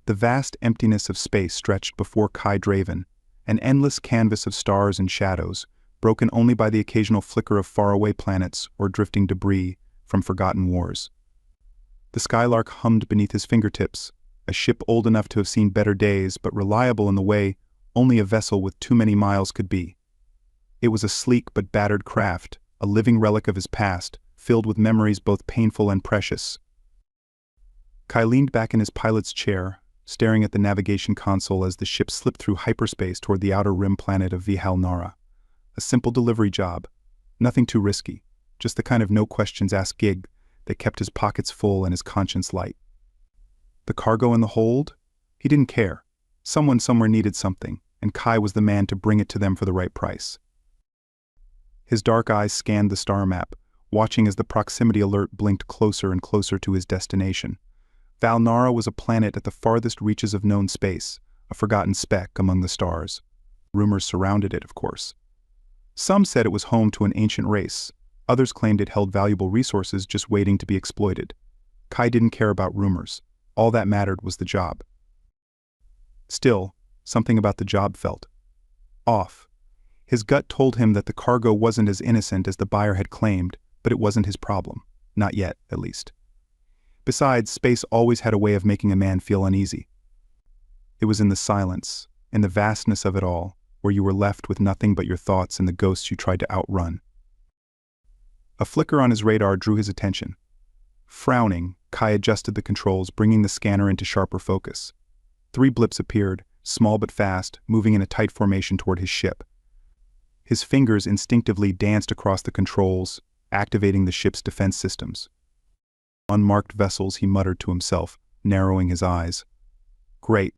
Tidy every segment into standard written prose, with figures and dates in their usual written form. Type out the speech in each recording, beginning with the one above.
The vast emptiness of space stretched before Kai Draven, an endless canvas of stars and shadows, broken only by the occasional flicker of faraway planets or drifting debris from forgotten wars. The Skylark hummed beneath his fingertips, a ship old enough to have seen better days but reliable in the way only a vessel with too many miles could be. It was a sleek but battered craft, a living relic of his past, filled with memories both painful and precious. Kai leaned back in his pilot's chair, staring at the navigation console as the ship slipped through hyperspace toward the outer rim planet of Vihal Nara. A simple delivery job, nothing too risky, just the kind of no-questions-asked gig that kept his pockets full and his conscience light. The cargo in the hold? He didn't care. Someone somewhere needed something, and Kai was the man to bring it to them for the right price. His dark eyes scanned the star map, watching as the proximity alert blinked closer and closer to his destination. Valnara was a planet at the farthest reaches of known space, a forgotten speck among the stars. Rumors surrounded it, of course. Some said it was home to an ancient race. Others claimed it held valuable resources just waiting to be exploited. Kai didn't care about rumors. All that mattered was the job. Still, something about the job felt off. His gut told him that the cargo wasn't as innocent as the buyer had claimed, but it wasn't his problem. Not yet, at least. Besides, space always had a way of making a man feel uneasy. It was in the silence, in the vastness of it all, where you were left with nothing but your thoughts and the ghosts you tried to outrun. A flicker on his radar drew his attention. Frowning, Kai adjusted the controls, bringing the scanner into sharper focus. 3 blips appeared, small but fast, moving in a tight formation toward his ship. His fingers instinctively danced across the controls, activating the ship's defense systems. Unmarked vessels, he muttered to himself, narrowing his eyes. Great.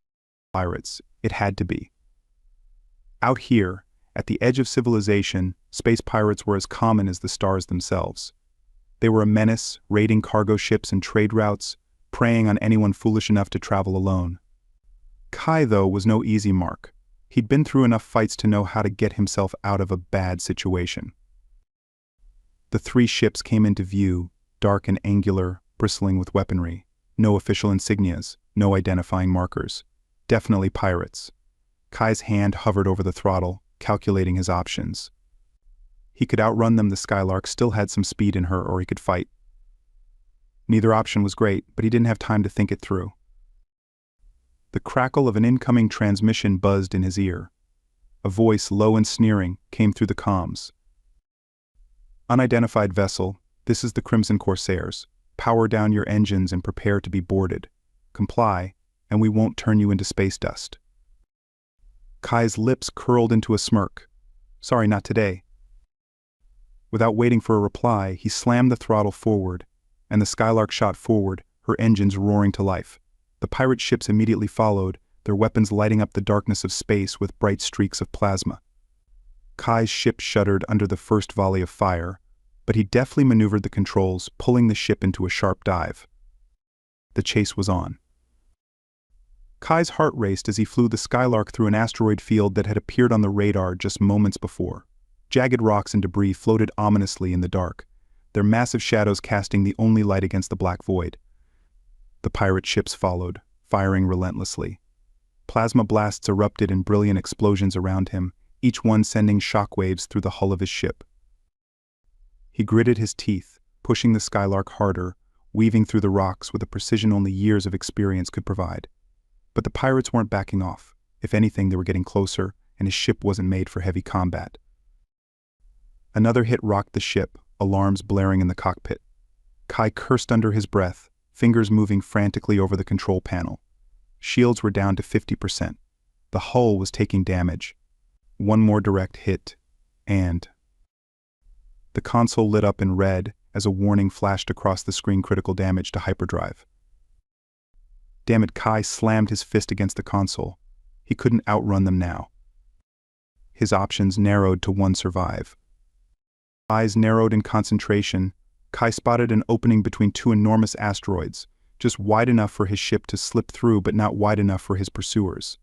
Pirates. It had to be. Out here, at the edge of civilization, space pirates were as common as the stars themselves. They were a menace, raiding cargo ships and trade routes, preying on anyone foolish enough to travel alone. Kai, though, was no easy mark. He'd been through enough fights to know how to get himself out of a bad situation. The 3 ships came into view, dark and angular, bristling with weaponry. No official insignias, no identifying markers. Definitely pirates. Kai's hand hovered over the throttle, calculating his options. He could outrun them. The Skylark still had some speed in her, or he could fight. Neither option was great, but he didn't have time to think it through. The crackle of an incoming transmission buzzed in his ear. A voice, low and sneering, came through the comms. Unidentified vessel, this is the Crimson Corsairs. Power down your engines and prepare to be boarded. Comply, and we won't turn you into space dust. Kai's lips curled into a smirk. Sorry, not today. Without waiting for a reply, he slammed the throttle forward, and the Skylark shot forward, her engines roaring to life. The pirate ships immediately followed, their weapons lighting up the darkness of space with bright streaks of plasma. Kai's ship shuddered under the first volley of fire, but he deftly maneuvered the controls, pulling the ship into a sharp dive. The chase was on. Kai's heart raced as he flew the Skylark through an asteroid field that had appeared on the radar just moments before. Jagged rocks and debris floated ominously in the dark, their massive shadows casting the only light against the black void. The pirate ships followed, firing relentlessly. Plasma blasts erupted in brilliant explosions around him, each one sending shockwaves through the hull of his ship. He gritted his teeth, pushing the Skylark harder, weaving through the rocks with a precision only years of experience could provide. But the pirates weren't backing off. If anything, they were getting closer, and his ship wasn't made for heavy combat. Another hit rocked the ship, alarms blaring in the cockpit. Kai cursed under his breath, fingers moving frantically over the control panel. Shields were down to 50%. The hull was taking damage. One more direct hit, and... The console lit up in red as a warning flashed across the screen: critical damage to hyperdrive. Damn it, Kai slammed his fist against the console. He couldn't outrun them now. His options narrowed to one: survive. Eyes narrowed in concentration, Kai spotted an opening between 2 enormous asteroids, just wide enough for his ship to slip through but not wide enough for his pursuers.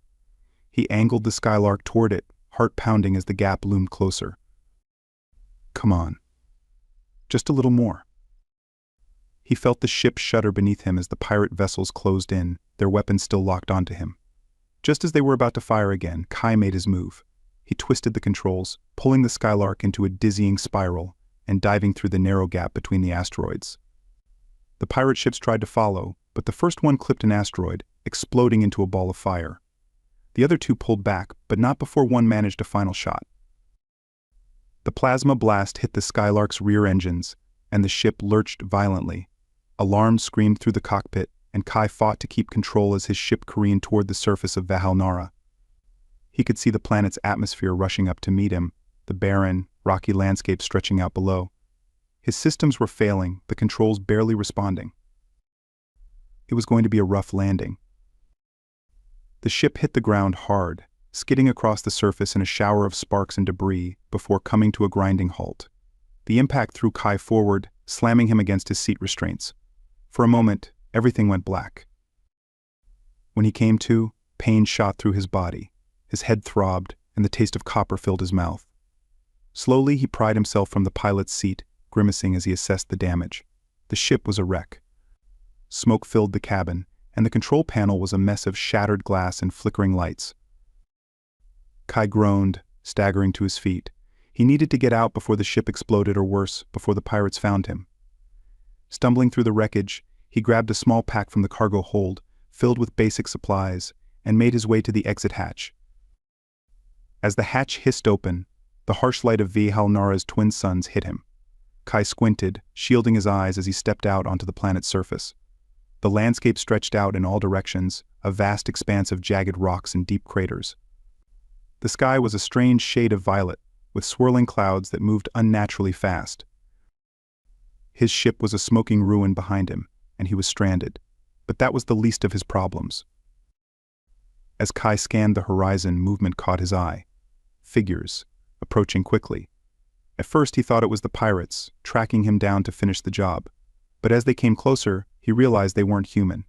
He angled the Skylark toward it, heart pounding as the gap loomed closer. Come on. Just a little more. He felt the ship shudder beneath him as the pirate vessels closed in, their weapons still locked onto him. Just as they were about to fire again, Kai made his move. He twisted the controls, pulling the Skylark into a dizzying spiral and diving through the narrow gap between the asteroids. The pirate ships tried to follow, but the first one clipped an asteroid, exploding into a ball of fire. The other two pulled back, but not before one managed a final shot. The plasma blast hit the Skylark's rear engines, and the ship lurched violently. Alarms screamed through the cockpit, and Kai fought to keep control as his ship careened toward the surface of Valhalla. He could see the planet's atmosphere rushing up to meet him, the barren, rocky landscape stretching out below. His systems were failing, the controls barely responding. It was going to be a rough landing. The ship hit the ground hard, skidding across the surface in a shower of sparks and debris before coming to a grinding halt. The impact threw Kai forward, slamming him against his seat restraints. For a moment, everything went black. When he came to, pain shot through his body. His head throbbed, and the taste of copper filled his mouth. Slowly, he pried himself from the pilot's seat, grimacing as he assessed the damage. The ship was a wreck. Smoke filled the cabin, and the control panel was a mess of shattered glass and flickering lights. Kai groaned, staggering to his feet. He needed to get out before the ship exploded, or worse, before the pirates found him. Stumbling through the wreckage, he grabbed a small pack from the cargo hold, filled with basic supplies, and made his way to the exit hatch. As the hatch hissed open, the harsh light of Valhallara's twin suns hit him. Kai squinted, shielding his eyes as he stepped out onto the planet's surface. The landscape stretched out in all directions, a vast expanse of jagged rocks and deep craters. The sky was a strange shade of violet, with swirling clouds that moved unnaturally fast. His ship was a smoking ruin behind him, and he was stranded. But that was the least of his problems. As Kai scanned the horizon, movement caught his eye. Figures, approaching quickly. At first he thought it was the pirates, tracking him down to finish the job. But as they came closer, he realized they weren't human.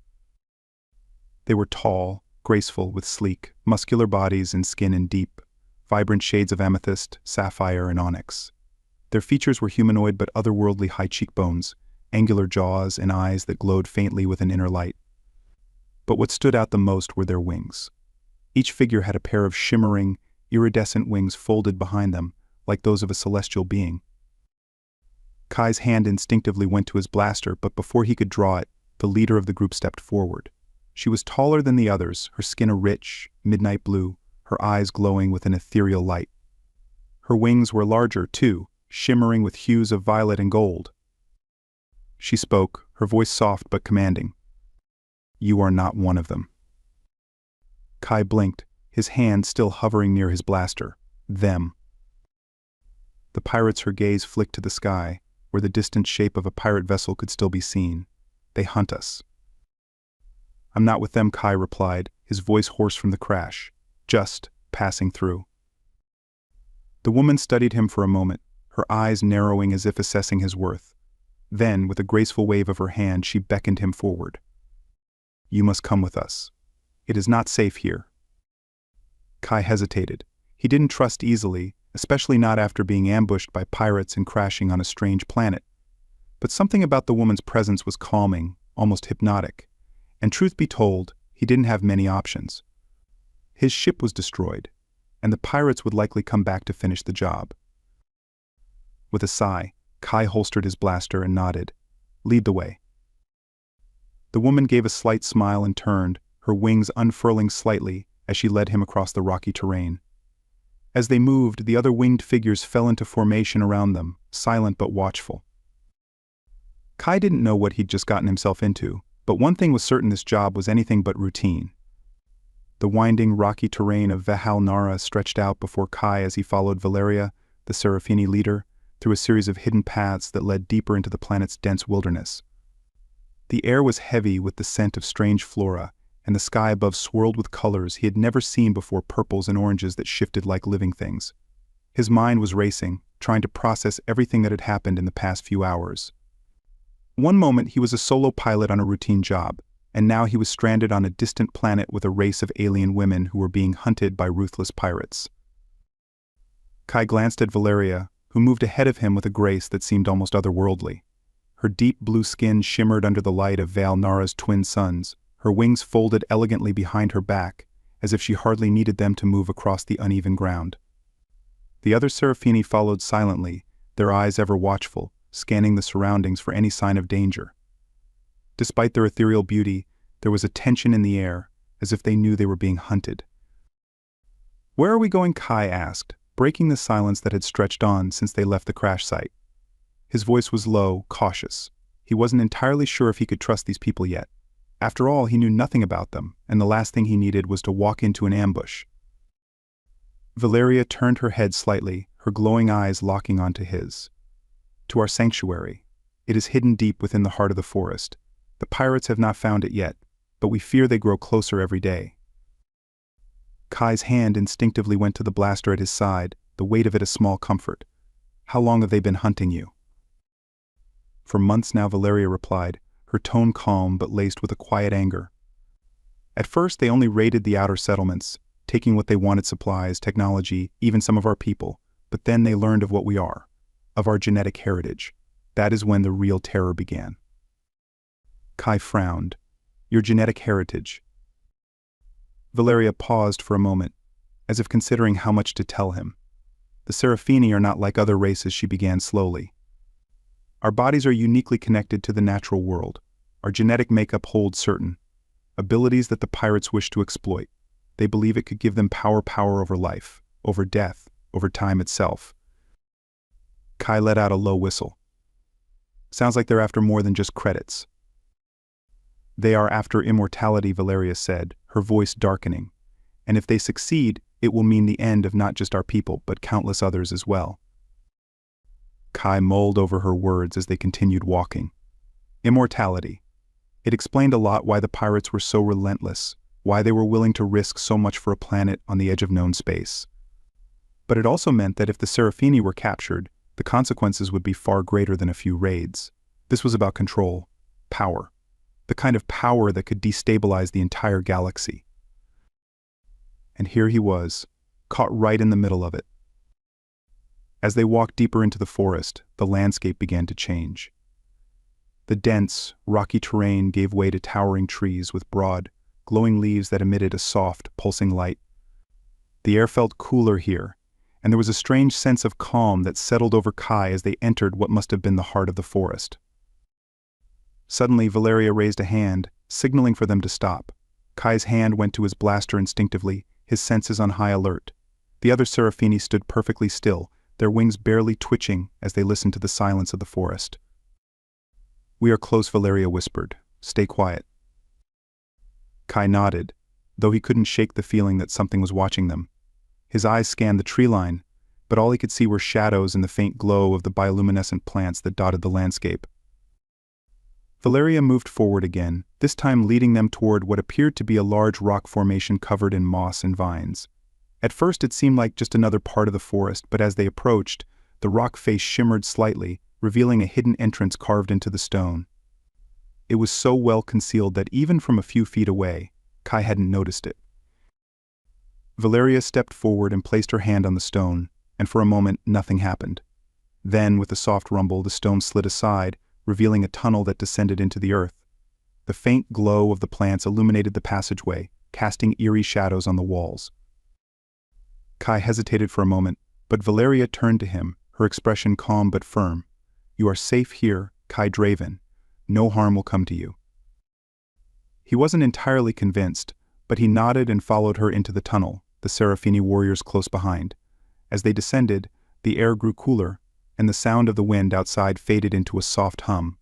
They were tall, graceful, with sleek, muscular bodies and skin in deep, vibrant shades of amethyst, sapphire, and onyx. Their features were humanoid but otherworldly: high cheekbones, angular jaws, and eyes that glowed faintly with an inner light. But what stood out the most were their wings. Each figure had a pair of shimmering, iridescent wings folded behind them, like those of a celestial being. Kai's hand instinctively went to his blaster, but before he could draw it, the leader of the group stepped forward. She was taller than the others, her skin a rich, midnight blue, her eyes glowing with an ethereal light. Her wings were larger, too, shimmering with hues of violet and gold. She spoke, her voice soft but commanding. "You are not one of them." Kai blinked, his hand still hovering near his blaster. Them. The pirates, her gaze flicked to the sky, where the distant shape of a pirate vessel could still be seen. "They hunt us." "I'm not with them," Kai replied, his voice hoarse from the crash. "Just passing through." The woman studied him for a moment, her eyes narrowing as if assessing his worth. Then, with a graceful wave of her hand, she beckoned him forward. "You must come with us. It is not safe here." Kai hesitated. He didn't trust easily, especially not after being ambushed by pirates and crashing on a strange planet. But something about the woman's presence was calming, almost hypnotic. And truth be told, he didn't have many options. His ship was destroyed, and the pirates would likely come back to finish the job. With a sigh, Kai holstered his blaster and nodded. "Lead the way." The woman gave a slight smile and turned, her wings unfurling slightly as she led him across the rocky terrain. As they moved, the other winged figures fell into formation around them, silent but watchful. Kai didn't know what he'd just gotten himself into, but one thing was certain: this job was anything but routine. The winding, rocky terrain of Valhalla stretched out before Kai as he followed Valeria, the Seraphini leader, through a series of hidden paths that led deeper into the planet's dense wilderness. The air was heavy with the scent of strange flora, and the sky above swirled with colors he had never seen before: purples and oranges that shifted like living things. His mind was racing, trying to process everything that had happened in the past few hours. One moment he was a solo pilot on a routine job, and now he was stranded on a distant planet with a race of alien women who were being hunted by ruthless pirates. Kai glanced at Valeria, who moved ahead of him with a grace that seemed almost otherworldly. Her deep blue skin shimmered under the light of Valnara's twin suns, her wings folded elegantly behind her back, as if she hardly needed them to move across the uneven ground. The other Seraphini followed silently, their eyes ever watchful, scanning the surroundings for any sign of danger. Despite their ethereal beauty, there was a tension in the air, as if they knew they were being hunted. "Where are we going?" Kai asked, breaking the silence that had stretched on since they left the crash site. His voice was low, cautious. He wasn't entirely sure if he could trust these people yet. After all, he knew nothing about them, and the last thing he needed was to walk into an ambush. Valeria turned her head slightly, her glowing eyes locking onto his. "To our sanctuary. It is hidden deep within the heart of the forest. The pirates have not found it yet, but we fear they grow closer every day." Kai's hand instinctively went to the blaster at his side, the weight of it a small comfort. "How long have they been hunting you?" "For months now," Valeria replied, her tone calm but laced with a quiet anger. "At first they only raided the outer settlements, taking what they wanted: supplies, technology, even some of our people. But then they learned of what we are, of our genetic heritage. That is when the real terror began." Kai frowned. "Your genetic heritage?" Valeria paused for a moment, as if considering how much to tell him. "The Seraphini are not like other races," she began slowly. "Our bodies are uniquely connected to the natural world. Our genetic makeup holds certain abilities that the pirates wish to exploit. They believe it could give them power over life, over death, over time itself." Kai let out a low whistle. "Sounds like they're after more than just credits." "They are after immortality," Valeria said, her voice darkening. "And if they succeed, it will mean the end of not just our people, but countless others as well." Kai mulled over her words as they continued walking. Immortality. It explained a lot why the pirates were so relentless, why they were willing to risk so much for a planet on the edge of known space. But it also meant that if the Seraphini were captured, the consequences would be far greater than a few raids. This was about control, power. The kind of power that could destabilize the entire galaxy. And here he was, caught right in the middle of it. As they walked deeper into the forest, the landscape began to change. The dense, rocky terrain gave way to towering trees with broad, glowing leaves that emitted a soft, pulsing light. The air felt cooler here, and there was a strange sense of calm that settled over Kai as they entered what must have been the heart of the forest. Suddenly, Valeria raised a hand, signaling for them to stop. Kai's hand went to his blaster instinctively, his senses on high alert. The other Seraphini stood perfectly still, their wings barely twitching as they listened to the silence of the forest. "We are close," Valeria whispered. "Stay quiet." Kai nodded, though he couldn't shake the feeling that something was watching them. His eyes scanned the tree line, but all he could see were shadows and the faint glow of the bioluminescent plants that dotted the landscape. Valeria moved forward again, this time leading them toward what appeared to be a large rock formation covered in moss and vines. At first it seemed like just another part of the forest, but as they approached, the rock face shimmered slightly, revealing a hidden entrance carved into the stone. It was so well concealed that even from a few feet away, Kai hadn't noticed it. Valeria stepped forward and placed her hand on the stone, and for a moment nothing happened. Then, with a soft rumble, the stone slid aside, revealing a tunnel that descended into the earth. The faint glow of the plants illuminated the passageway, casting eerie shadows on the walls. Kai hesitated for a moment, but Valeria turned to him, her expression calm but firm. "You are safe here, Kai Draven. No harm will come to you." He wasn't entirely convinced, but he nodded and followed her into the tunnel, the Seraphini warriors close behind. As they descended, the air grew cooler, and the sound of the wind outside faded into a soft hum.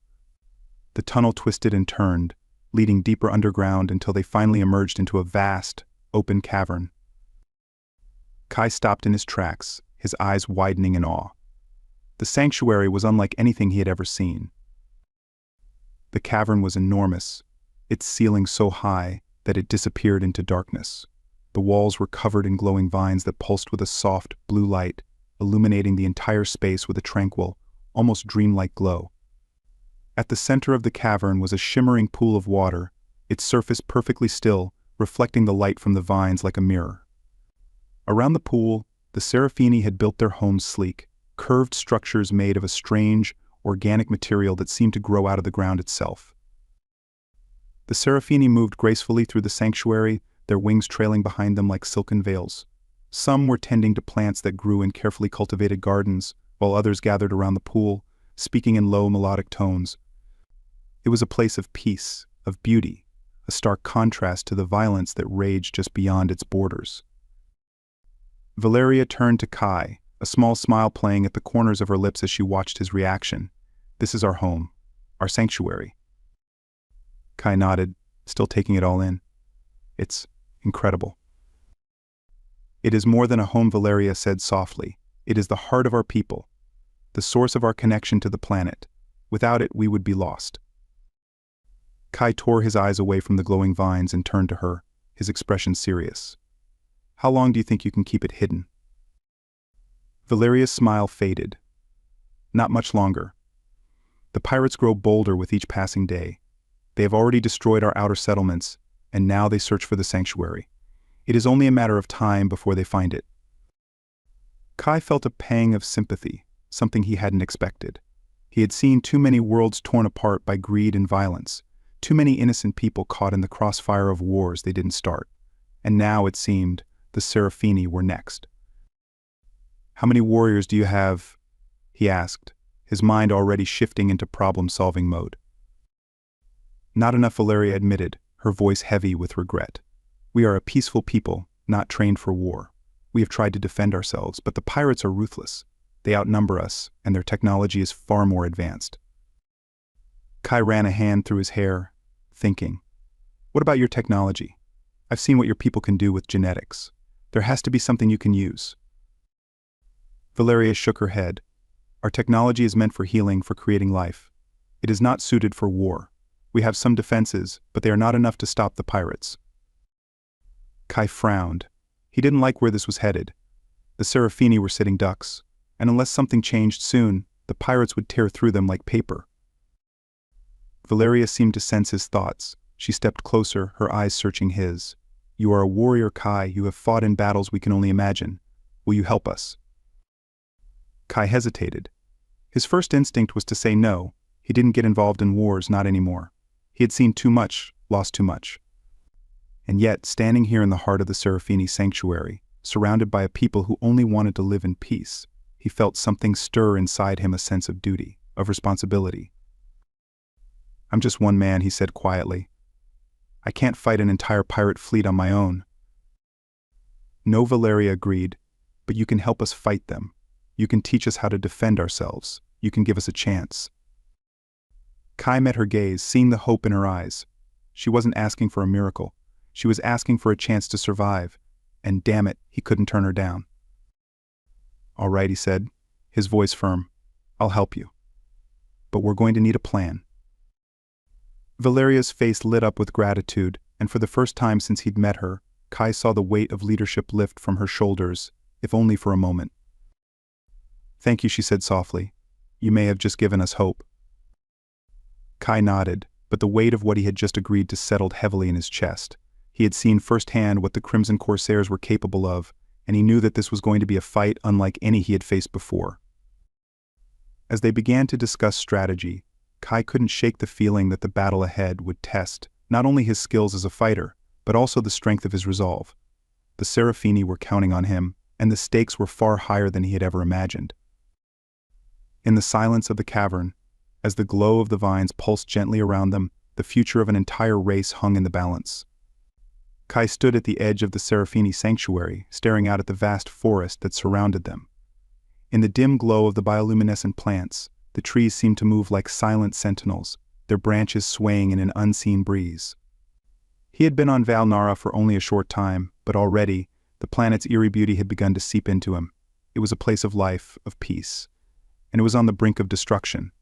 The tunnel twisted and turned, leading deeper underground until they finally emerged into a vast, open cavern. Kai stopped in his tracks, his eyes widening in awe. The sanctuary was unlike anything he had ever seen. The cavern was enormous, its ceiling so high that it disappeared into darkness. The walls were covered in glowing vines that pulsed with a soft, blue light, illuminating the entire space with a tranquil, almost dreamlike glow. At the center of the cavern was a shimmering pool of water, its surface perfectly still, reflecting the light from the vines like a mirror. Around the pool, the Seraphini had built their homes sleek, curved structures made of a strange, organic material that seemed to grow out of the ground itself. The Serafini moved gracefully through the sanctuary, their wings trailing behind them like silken veils. Some were tending to plants that grew in carefully cultivated gardens, while others gathered around the pool, speaking in low melodic tones. It was a place of peace, of beauty, a stark contrast to the violence that raged just beyond its borders. Valeria turned to Kai, a small smile playing at the corners of her lips as she watched his reaction. "This is our home, our sanctuary." Kai nodded, still taking it all in. "It's incredible." "It is more than a home," Valeria said softly. "It is the heart of our people, the source of our connection to the planet. Without it, we would be lost." Kai tore his eyes away from the glowing vines and turned to her, his expression serious. "How long do you think you can keep it hidden?" Valeria's smile faded. "Not much longer. The pirates grow bolder with each passing day. They have already destroyed our outer settlements, and now they search for the sanctuary. It is only a matter of time before they find it." Kai felt a pang of sympathy, something he hadn't expected. He had seen too many worlds torn apart by greed and violence, too many innocent people caught in the crossfire of wars they didn't start, and now it seemed the Serafini were next. "How many warriors do you have?" he asked, his mind already shifting into problem-solving mode. "Not enough," Valeria admitted, her voice heavy with regret. "We are a peaceful people, not trained for war. We have tried to defend ourselves, but the pirates are ruthless. They outnumber us, and their technology is far more advanced." Kai ran a hand through his hair, thinking, "What about your technology? I've seen what your people can do with genetics. There has to be something you can use." Valeria shook her head. "Our technology is meant for healing, for creating life. It is not suited for war. We have some defenses, but they are not enough to stop the pirates." Kai frowned. He didn't like where this was headed. The Serafini were sitting ducks, and unless something changed soon, the pirates would tear through them like paper. Valeria seemed to sense his thoughts. She stepped closer, her eyes searching his. "You are a warrior, Kai. You have fought in battles we can only imagine. Will you help us?" Kai hesitated. His first instinct was to say no. He didn't get involved in wars, not anymore. He had seen too much, lost too much. And yet, standing here in the heart of the Serafini sanctuary, surrounded by a people who only wanted to live in peace, he felt something stir inside him, a sense of duty, of responsibility. "I'm just one man," he said quietly. "I can't fight an entire pirate fleet on my own." "No," Valeria agreed, "but you can help us fight them. You can teach us how to defend ourselves. You can give us a chance." Kai met her gaze, seeing the hope in her eyes. She wasn't asking for a miracle. She was asking for a chance to survive, and damn it, he couldn't turn her down. "All right," he said, his voice firm. "I'll help you. But we're going to need a plan." Valeria's face lit up with gratitude, and for the first time since he'd met her, Kai saw the weight of leadership lift from her shoulders, if only for a moment. "Thank you," she said softly. "You may have just given us hope." Kai nodded, but the weight of what he had just agreed to settled heavily in his chest. He had seen firsthand what the Crimson Corsairs were capable of, and he knew that this was going to be a fight unlike any he had faced before. As they began to discuss strategy, Kai couldn't shake the feeling that the battle ahead would test not only his skills as a fighter, but also the strength of his resolve. The Serafini were counting on him, and the stakes were far higher than he had ever imagined. In the silence of the cavern, as the glow of the vines pulsed gently around them, the future of an entire race hung in the balance. Kai stood at the edge of the Serafini sanctuary, staring out at the vast forest that surrounded them. In the dim glow of the bioluminescent plants, the trees seemed to move like silent sentinels, their branches swaying in an unseen breeze. He had been on Valnara for only a short time, but already, the planet's eerie beauty had begun to seep into him. It was a place of life, of peace, and it was on the brink of destruction.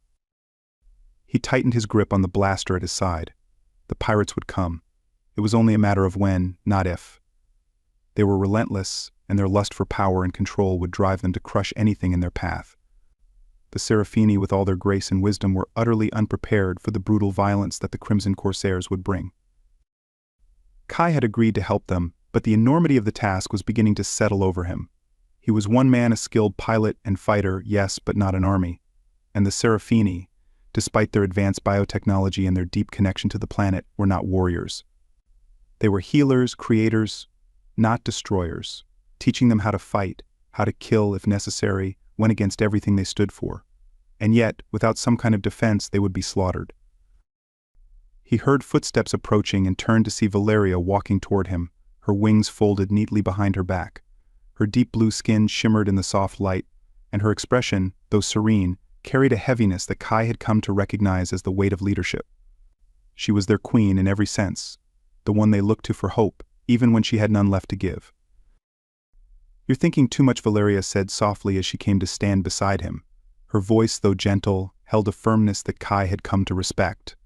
He tightened his grip on the blaster at his side. The pirates would come. It was only a matter of when, not if. They were relentless, and their lust for power and control would drive them to crush anything in their path. The Serafini, with all their grace and wisdom, were utterly unprepared for the brutal violence that the Crimson Corsairs would bring. Kai had agreed to help them, but the enormity of the task was beginning to settle over him. He was one man, a skilled pilot and fighter, yes, but not an army. and the Seraphini, despite their advanced biotechnology and their deep connection to the planet, were not warriors. They were healers, creators, not destroyers, teaching them how to fight, how to kill if necessary, went against everything they stood for. And yet, without some kind of defense, they would be slaughtered. He heard footsteps approaching and turned to see Valeria walking toward him, her wings folded neatly behind her back. Her deep blue skin shimmered in the soft light, and her expression, though serene, carried a heaviness that Kai had come to recognize as the weight of leadership. She was their queen in every sense, the one they looked to for hope, even when she had none left to give. "You're thinking too much," Valeria said softly as she came to stand beside him. Her voice, though gentle, held a firmness that Kai had come to respect.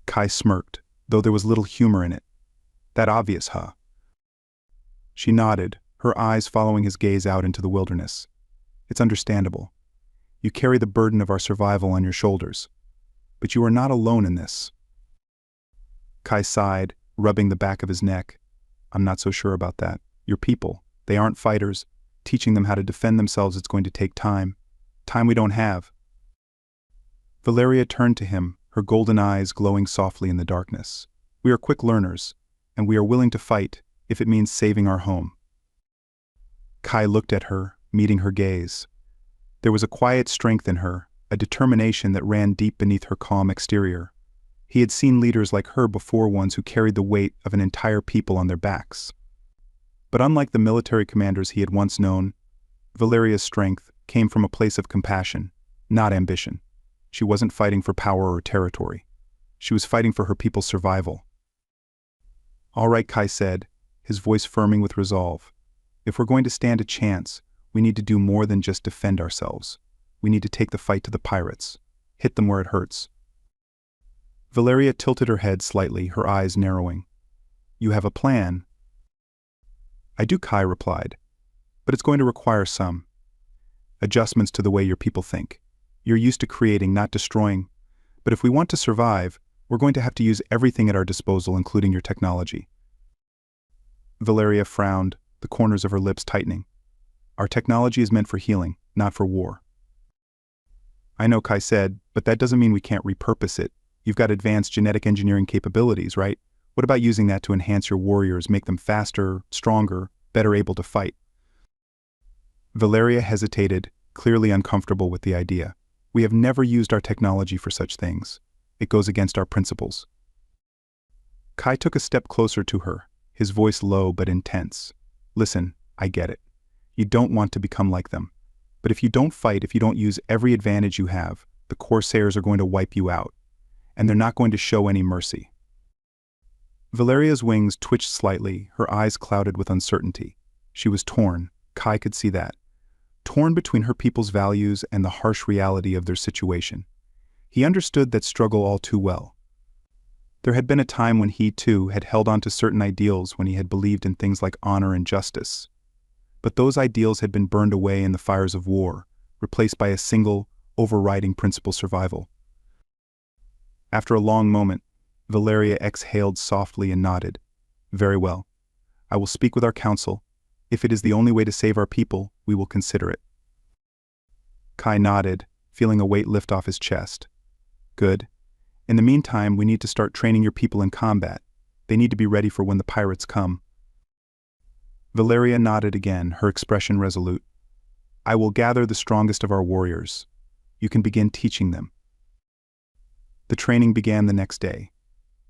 Kai smirked, though there was little humor in it. "That obvious, huh?" She nodded, her eyes following his gaze out into the wilderness. "It's understandable. You carry the burden of our survival on your shoulders. But you are not alone in this." Kai sighed, rubbing the back of his neck. "I'm not so sure about that. Your people, they aren't fighters. Teaching them how to defend themselves is going to take time. Time we don't have." Valeria turned to him, her golden eyes glowing softly in the darkness. "We are quick learners, and we are willing to fight if it means saving our home." Kai looked at her, meeting her gaze. There was a quiet strength in her, a determination that ran deep beneath her calm exterior. He had seen leaders like her before, ones who carried the weight of an entire people on their backs. But unlike the military commanders he had once known, Valeria's strength came from a place of compassion, not ambition. She wasn't fighting for power or territory. She was fighting for her people's survival. "All right," Kai said, his voice firming with resolve. "If we're going to stand a chance, we need to do more than just defend ourselves. We need to take the fight to the pirates. Hit them where it hurts." Valeria tilted her head slightly, her eyes narrowing. "You have a plan?" "I do," Kai replied. "But it's going to require some adjustments to the way your people think. You're used to creating, not destroying. But if we want to survive, we're going to have to use everything at our disposal, including your technology." Valeria frowned, the corners of her lips tightening. "Our technology is meant for healing, not for war." "I know," Kai said, "but that doesn't mean we can't repurpose it. You've got advanced genetic engineering capabilities, right? What about using that to enhance your warriors, make them faster, stronger, better able to fight?" Valeria hesitated, clearly uncomfortable with the idea. "We have never used our technology for such things. It goes against our principles." Kai took a step closer to her, his voice low but intense. "Listen, I get it. You don't want to become like them. But if you don't fight, if you don't use every advantage you have, the Corsairs are going to wipe you out. And they're not going to show any mercy." Valeria's wings twitched slightly, her eyes clouded with uncertainty. She was torn, Kai could see that. Torn between her people's values and the harsh reality of their situation. He understood that struggle all too well. There had been a time when he, too, had held on to certain ideals, when he had believed in things like honor and justice. But those ideals had been burned away in the fires of war, replaced by a single, overriding principle: survival. After a long moment, Valeria exhaled softly and nodded. "Very well. I will speak with our council. If it is the only way to save our people, we will consider it." Kai nodded, feeling a weight lift off his chest. "Good. In the meantime, we need to start training your people in combat. They need to be ready for when the pirates come." Valeria nodded again, her expression resolute. "I will gather the strongest of our warriors. You can begin teaching them." The training began the next day.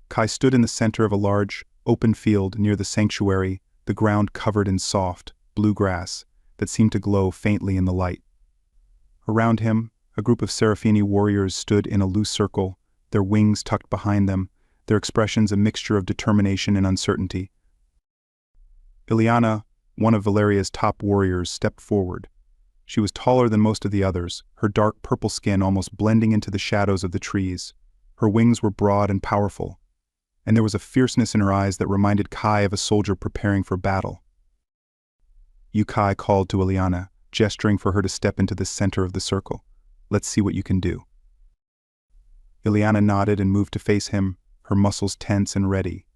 Kai stood in the center of a large, open field near the sanctuary, the ground covered in soft, blue grass that seemed to glow faintly in the light. Around him, a group of Seraphini warriors stood in a loose circle, their wings tucked behind them, their expressions a mixture of determination and uncertainty. Ileana, one of Valeria's top warriors, stepped forward. She was taller than most of the others, her dark purple skin almost blending into the shadows of the trees. Her wings were broad and powerful, and there was a fierceness in her eyes that reminded Kai of a soldier preparing for battle. "You," Kai called to Ileana, gesturing for her to step into the center of the circle. "Let's see what you can do." Ileana nodded and moved to face him, her muscles tense and ready.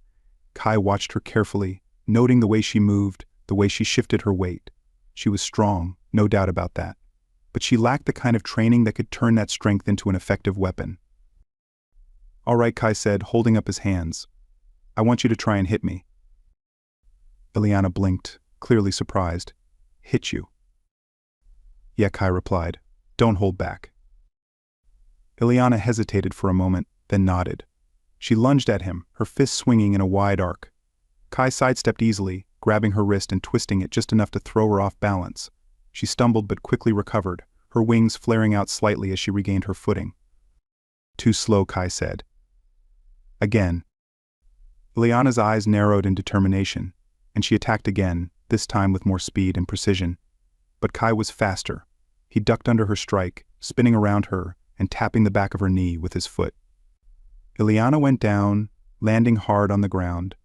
Kai watched her carefully, noting the way she moved, the way she shifted her weight. She was strong, no doubt about that. but she lacked the kind of training that could turn that strength into an effective weapon. "All right," Kai said, holding up his hands. "I want you to try and hit me." Ileana blinked, clearly surprised. "Hit you?" "Yeah," Kai replied. "Don't hold back." Ileana hesitated for a moment, then nodded. She lunged at him, her fists swinging in a wide arc. Kai sidestepped easily, grabbing her wrist and twisting it just enough to throw her off balance. She stumbled but quickly recovered, her wings flaring out slightly as she regained her footing. "Too slow," Kai said. Again. Ileana's eyes narrowed in determination, and she attacked again, this time with more speed and precision. But Kai was faster. He ducked under her strike, spinning around her and tapping the back of her knee with his foot. Ileana went down, landing hard on the ground.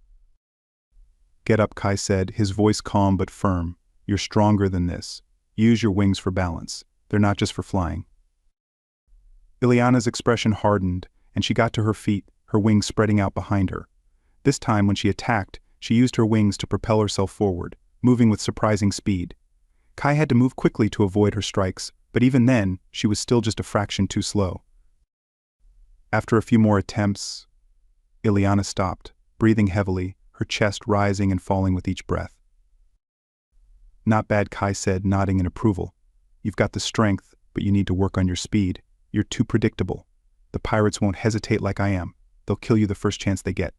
"Get up," Kai said, his voice calm but firm. "You're stronger than this. Use your wings for balance. They're not just for flying." Ileana's expression hardened, and she got to her feet, her wings spreading out behind her. This time, when she attacked, she used her wings to propel herself forward, moving with surprising speed. Kai had to move quickly to avoid her strikes, but even then, she was still just a fraction too slow. After a few more attempts, Ileana stopped, breathing heavily, her chest rising and falling with each breath. "Not bad," Kai said, nodding in approval. "You've got the strength, but you need to work on your speed. You're too predictable. The pirates won't hesitate like I am. They'll kill you the first chance they get."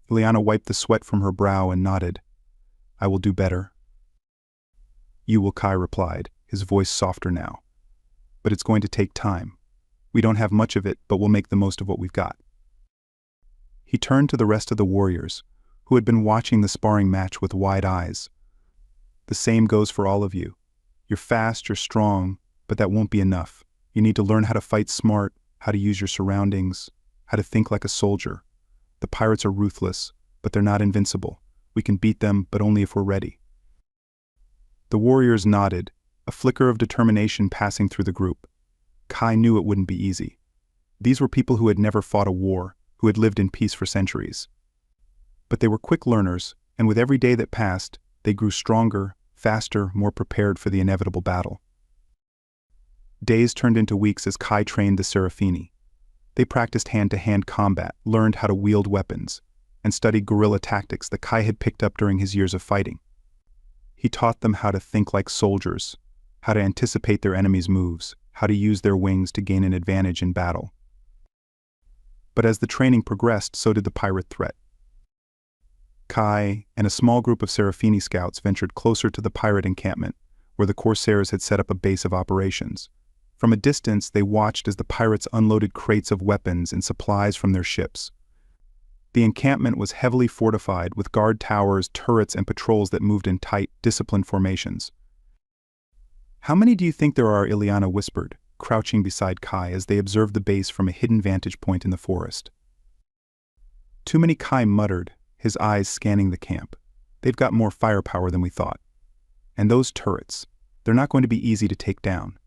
Ileana wiped the sweat from her brow and nodded. "I will do better." "You will," Kai replied, his voice softer now. "But it's going to take time. We don't have much of it, but we'll make the most of what we've got." He turned to the rest of the warriors, who had been watching the sparring match with wide eyes. "The same goes for all of you. You're fast, you're strong, but that won't be enough. You need to learn how to fight smart, how to use your surroundings, how to think like a soldier. The pirates are ruthless, but they're not invincible. We can beat them, but only if we're ready." The warriors nodded, a flicker of determination passing through the group. Kai knew it wouldn't be easy. These were people who had never fought a war, who had lived in peace for centuries. But they were quick learners, and with every day that passed, they grew stronger, faster, more prepared for the inevitable battle. Days turned into weeks as Kai trained the Serafini. They practiced hand-to-hand combat, learned how to wield weapons, and studied guerrilla tactics that Kai had picked up during his years of fighting. He taught them how to think like soldiers, how to anticipate their enemies' moves, how to use their wings to gain an advantage in battle. But as the training progressed, so did the pirate threat. Kai and a small group of Serafini scouts ventured closer to the pirate encampment, where the corsairs had set up a base of operations. From a distance, they watched as the pirates unloaded crates of weapons and supplies from their ships. The encampment was heavily fortified with guard towers, turrets, and patrols that moved in tight, disciplined formations. "How many do you think there are?" Ileana whispered, crouching beside Kai as they observed the base from a hidden vantage point in the forest. "Too many," Kai muttered, his eyes scanning the camp. "They've got more firepower than we thought. And those turrets, they're not going to be easy to take down."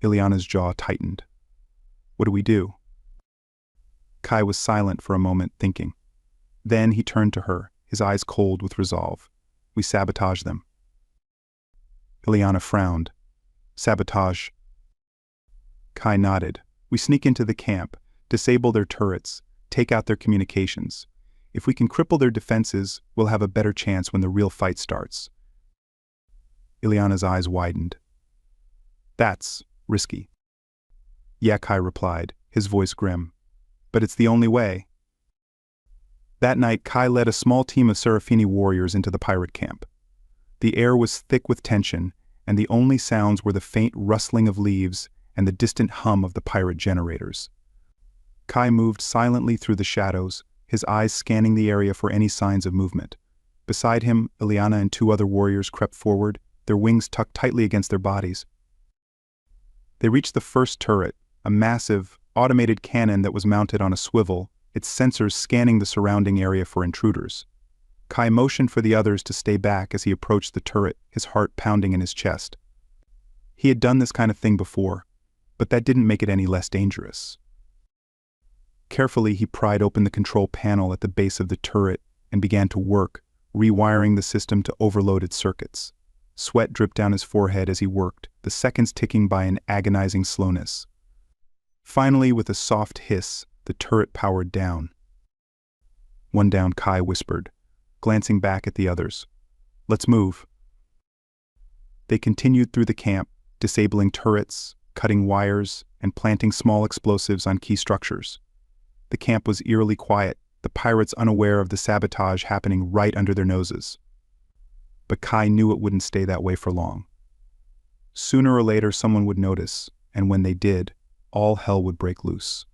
Ileana's jaw tightened. "What do we do?" Kai was silent for a moment, thinking. Then he turned to her, his eyes cold with resolve. "We sabotage them." Ileana frowned. "Sabotage?" Kai nodded. "We sneak into the camp, disable their turrets, take out their communications. If we can cripple their defenses, we'll have a better chance when the real fight starts." Ileana's eyes widened. "That's risky." "Yeah," Kai replied, his voice grim. "But it's the only way." That night, Kai led a small team of Serafini warriors into the pirate camp. The air was thick with tension, and the only sounds were the faint rustling of leaves and the distant hum of the pirate generators. Kai moved silently through the shadows, his eyes scanning the area for any signs of movement. Beside him, Ileana and two other warriors crept forward, their wings tucked tightly against their bodies. They reached the first turret, a massive, automated cannon that was mounted on a swivel, its sensors scanning the surrounding area for intruders. Kai motioned for the others to stay back as he approached the turret, his heart pounding in his chest. He had done this kind of thing before, but that didn't make it any less dangerous. Carefully, he pried open the control panel at the base of the turret and began to work, rewiring the system to overloaded circuits. Sweat dripped down his forehead as he worked, the seconds ticking by in agonizing slowness. Finally, with a soft hiss, the turret powered down. "One down," Kai whispered, glancing back at the others. "Let's move." They continued through the camp, disabling turrets, cutting wires, and planting small explosives on key structures. The camp was eerily quiet, the pirates unaware of the sabotage happening right under their noses. But Kai knew it wouldn't stay that way for long. Sooner or later someone would notice, and when they did, all hell would break loose.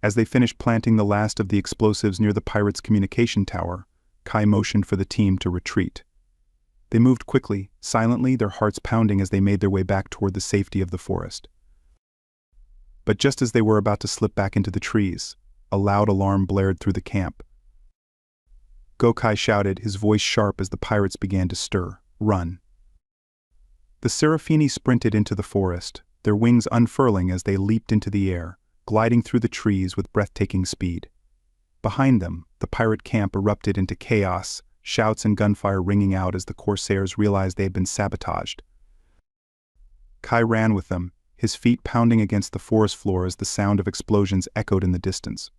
As they finished planting the last of the explosives near the pirates' communication tower, Kai motioned for the team to retreat. They moved quickly, silently, their hearts pounding as they made their way back toward the safety of the forest. But just as they were about to slip back into the trees, a loud alarm blared through the camp. "Go!" Kai shouted, his voice sharp as the pirates began to stir. "Run!" The Serafini sprinted into the forest, their wings unfurling as they leaped into the air, gliding through the trees with breathtaking speed. Behind them, the pirate camp erupted into chaos, shouts and gunfire ringing out as the corsairs realized they had been sabotaged. Kai ran with them, his feet pounding against the forest floor as the sound of explosions echoed in the distance.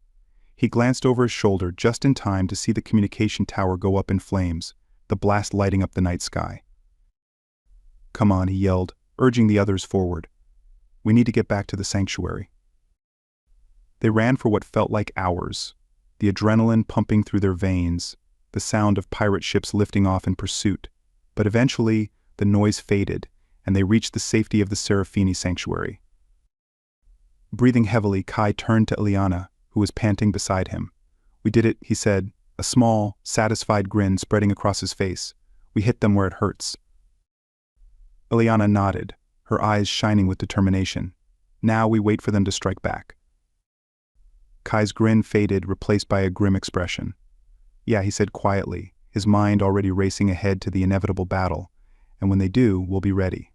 He glanced over his shoulder just in time to see the communication tower go up in flames, the blast lighting up the night sky. "Come on," he yelled, urging the others forward. "We need to get back to the sanctuary." They ran for what felt like hours, the adrenaline pumping through their veins, the sound of pirate ships lifting off in pursuit, but eventually the noise faded, and they reached the safety of the Serafini sanctuary. Breathing heavily, Kai turned to Ileana, who was panting beside him. "We did it," he said, a small, satisfied grin spreading across his face. "We hit them where it hurts." Ileana nodded, her eyes shining with determination. "Now we wait for them to strike back." Kai's grin faded, replaced by a grim expression. "Yeah," he said quietly, his mind already racing ahead to the inevitable battle, "and when they do, we'll be ready."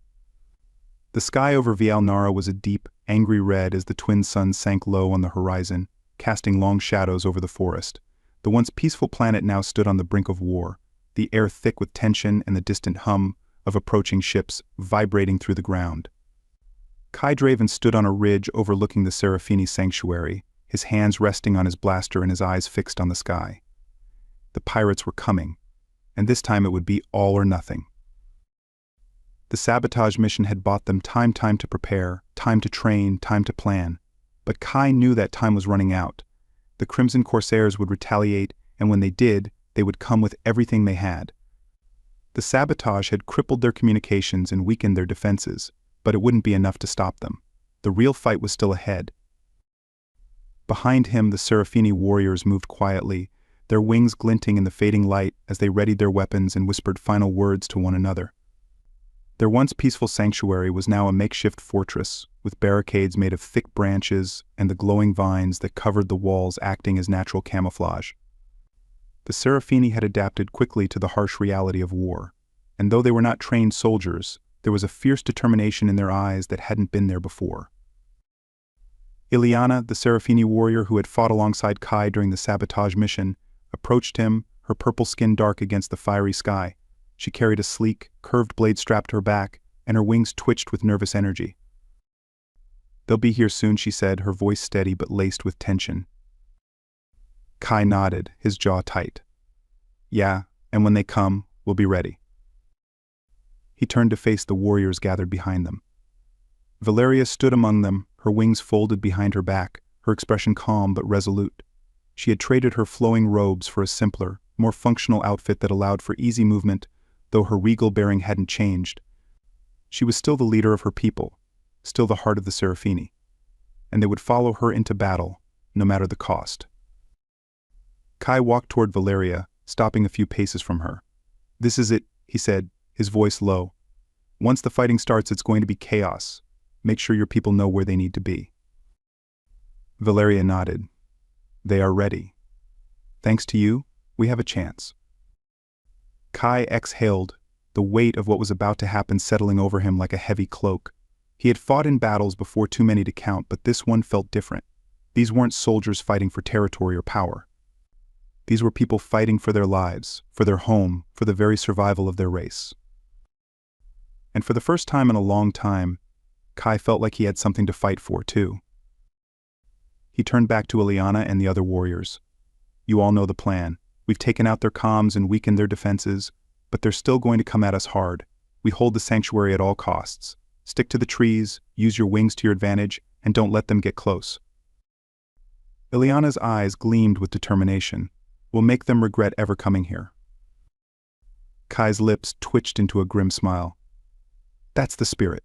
The sky over Vial Nara was a deep, angry red as the twin suns sank low on the horizon, casting long shadows over the forest. The once peaceful planet now stood on the brink of war, the air thick with tension and the distant hum of approaching ships vibrating through the ground. Kai Draven stood on a ridge overlooking the Serafini sanctuary, his hands resting on his blaster and his eyes fixed on the sky. The pirates were coming, and this time it would be all or nothing. The sabotage mission had bought them time to prepare, time to train, time to plan. But Kai knew that time was running out. The Crimson Corsairs would retaliate, and when they did, they would come with everything they had. The sabotage had crippled their communications and weakened their defenses, but it wouldn't be enough to stop them. The real fight was still ahead. Behind him, the Serafini warriors moved quietly, their wings glinting in the fading light as they readied their weapons and whispered final words to one another. Their once peaceful sanctuary was now a makeshift fortress, with barricades made of thick branches and the glowing vines that covered the walls acting as natural camouflage. The Serafini had adapted quickly to the harsh reality of war, and though they were not trained soldiers, there was a fierce determination in their eyes that hadn't been there before. Ileana, the Serafini warrior who had fought alongside Kai during the sabotage mission, approached him, her purple skin dark against the fiery sky. She carried a sleek, curved blade strapped to her back, and her wings twitched with nervous energy. "They'll be here soon," she said, her voice steady but laced with tension. Kai nodded, his jaw tight. "Yeah, and when they come, we'll be ready." He turned to face the warriors gathered behind them. Valeria stood among them, her wings folded behind her back, her expression calm but resolute. She had traded her flowing robes for a simpler, more functional outfit that allowed for easy movement, though her regal bearing hadn't changed. She was still the leader of her people, still the heart of the Serafini, and they would follow her into battle, no matter the cost. Kai walked toward Valeria, stopping a few paces from her. "This is it," he said, his voice low. "Once the fighting starts, it's going to be chaos. Make sure your people know where they need to be." Valeria nodded. "They are ready. Thanks to you, we have a chance." Kai exhaled, the weight of what was about to happen settling over him like a heavy cloak. He had fought in battles before too many to count, but this one felt different. These weren't soldiers fighting for territory or power. These were people fighting for their lives, for their home, for the very survival of their race. And for the first time in a long time, Kai felt like he had something to fight for, too. He turned back to Ileana and the other warriors. You all know the plan. We've taken out their comms and weakened their defenses, but they're still going to come at us hard. We hold the sanctuary at all costs. Stick to the trees, use your wings to your advantage, and don't let them get close. Ileana's eyes gleamed with determination. We'll make them regret ever coming here. Kai's lips twitched into a grim smile. That's the spirit.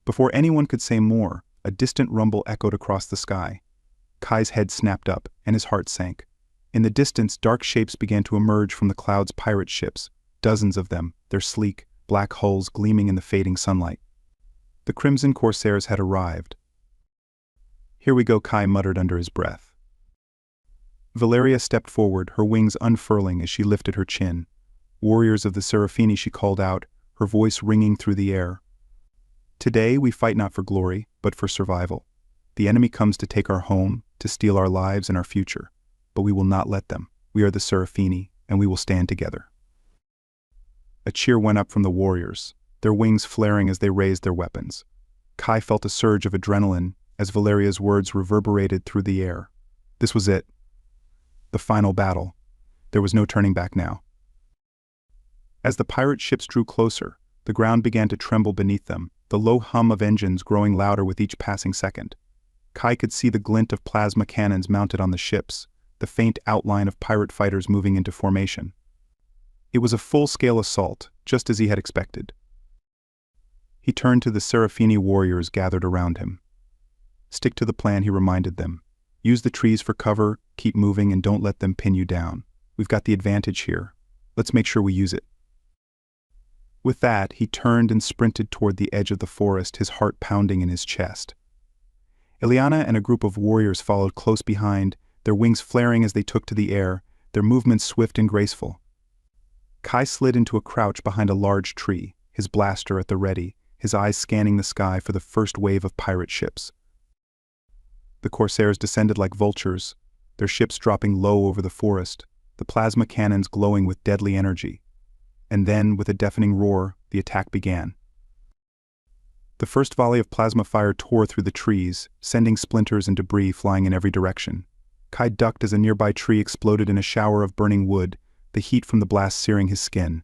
Before anyone could say more, a distant rumble echoed across the sky. Kai's head snapped up, and his heart sank. In the distance, dark shapes began to emerge from the clouds' pirate ships, dozens of them, their sleek, black hulls gleaming in the fading sunlight. The crimson corsairs had arrived. Here we go, Kai muttered under his breath. Valeria stepped forward, her wings unfurling as she lifted her chin. Warriors of the Seraphini, she called out, her voice ringing through the air. Today we fight not for glory, but for survival. The enemy comes to take our home, to steal our lives and our future. But we will not let them. We are the Seraphini, and we will stand together. A cheer went up from the warriors, their wings flaring as they raised their weapons. Kai felt a surge of adrenaline as Valeria's words reverberated through the air. This was it. The final battle. There was no turning back now. As the pirate ships drew closer, the ground began to tremble beneath them, the low hum of engines growing louder with each passing second. Kai could see the glint of plasma cannons mounted on the ships, the faint outline of pirate fighters moving into formation. It was a full-scale assault, just as he had expected. He turned to the Seraphini warriors gathered around him. Stick to the plan, he reminded them. Use the trees for cover, keep moving, and don't let them pin you down. We've got the advantage here. Let's make sure we use it. With that, he turned and sprinted toward the edge of the forest, his heart pounding in his chest. Ileana and a group of warriors followed close behind, their wings flaring as they took to the air, their movements swift and graceful. Kai slid into a crouch behind a large tree, his blaster at the ready, his eyes scanning the sky for the first wave of pirate ships. The corsairs descended like vultures, their ships dropping low over the forest, the plasma cannons glowing with deadly energy. And then, with a deafening roar, the attack began. The first volley of plasma fire tore through the trees, sending splinters and debris flying in every direction. Kai ducked as a nearby tree exploded in a shower of burning wood, the heat from the blast searing his skin.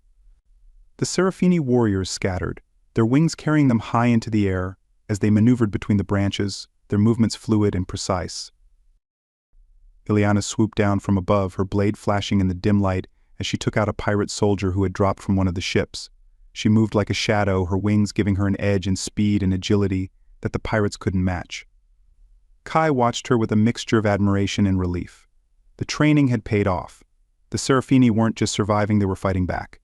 The Seraphini warriors scattered, their wings carrying them high into the air, as they maneuvered between the branches, their movements fluid and precise. Ileana swooped down from above, her blade flashing in the dim light as she took out a pirate soldier who had dropped from one of the ships. She moved like a shadow, her wings giving her an edge in speed and agility that the pirates couldn't match. Kai watched her with a mixture of admiration and relief. The training had paid off. The Seraphini weren't just surviving, they were fighting back.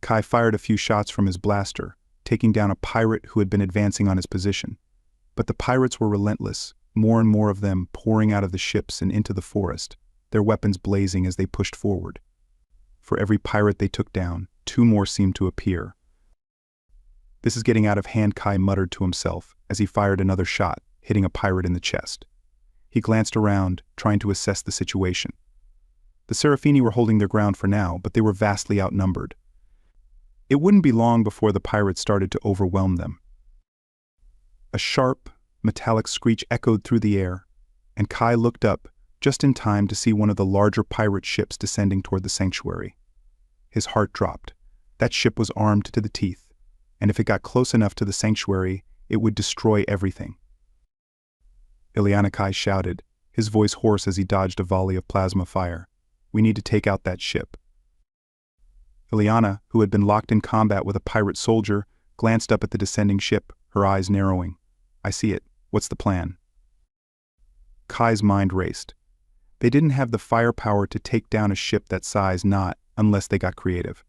Kai fired a few shots from his blaster, taking down a pirate who had been advancing on his position. But the pirates were relentless, more and more of them pouring out of the ships and into the forest, their weapons blazing as they pushed forward. For every pirate they took down, 2 more seemed to appear. This is getting out of hand, Kai muttered to himself as he fired another shot, hitting a pirate in the chest. He glanced around, trying to assess the situation. The Seraphini were holding their ground for now, but they were vastly outnumbered. It wouldn't be long before the pirates started to overwhelm them. A sharp, metallic screech echoed through the air, and Kai looked up just in time to see one of the larger pirate ships descending toward the sanctuary. His heart dropped. That ship was armed to the teeth, and if it got close enough to the sanctuary, it would destroy everything. Ileana, Kai shouted, his voice hoarse as he dodged a volley of plasma fire. We need to take out that ship. Ileana, who had been locked in combat with a pirate soldier, glanced up at the descending ship, her eyes narrowing. I see it. What's the plan? Kai's mind raced. They didn't have the firepower to take down a ship that size, not unless they got creative.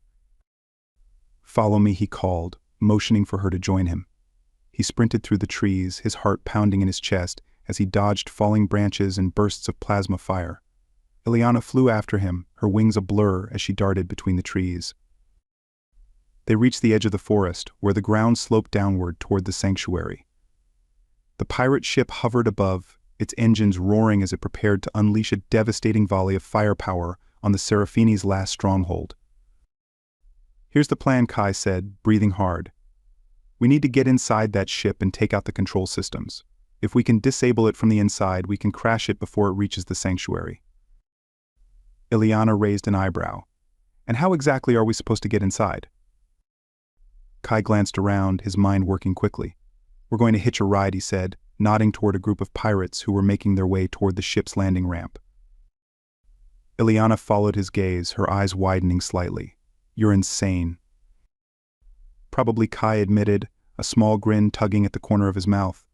Follow me, he called, motioning for her to join him. He sprinted through the trees, his heart pounding in his chest as he dodged falling branches and bursts of plasma fire. Ileana flew after him, her wings a blur as she darted between the trees. They reached the edge of the forest, where the ground sloped downward toward the sanctuary. The pirate ship hovered above, its engines roaring as it prepared to unleash a devastating volley of firepower on the Seraphini's last stronghold. "Here's the plan," Kai said, breathing hard. "We need to get inside that ship and take out the control systems. If we can disable it from the inside, we can crash it before it reaches the sanctuary." Ileana raised an eyebrow. "And how exactly are we supposed to get inside?" Kai glanced around, his mind working quickly. "We're going to hitch a ride," he said, nodding toward a group of pirates who were making their way toward the ship's landing ramp. Ileana followed his gaze, her eyes widening slightly. "You're insane." "Probably," Kai admitted, a small grin tugging at the corner of his mouth.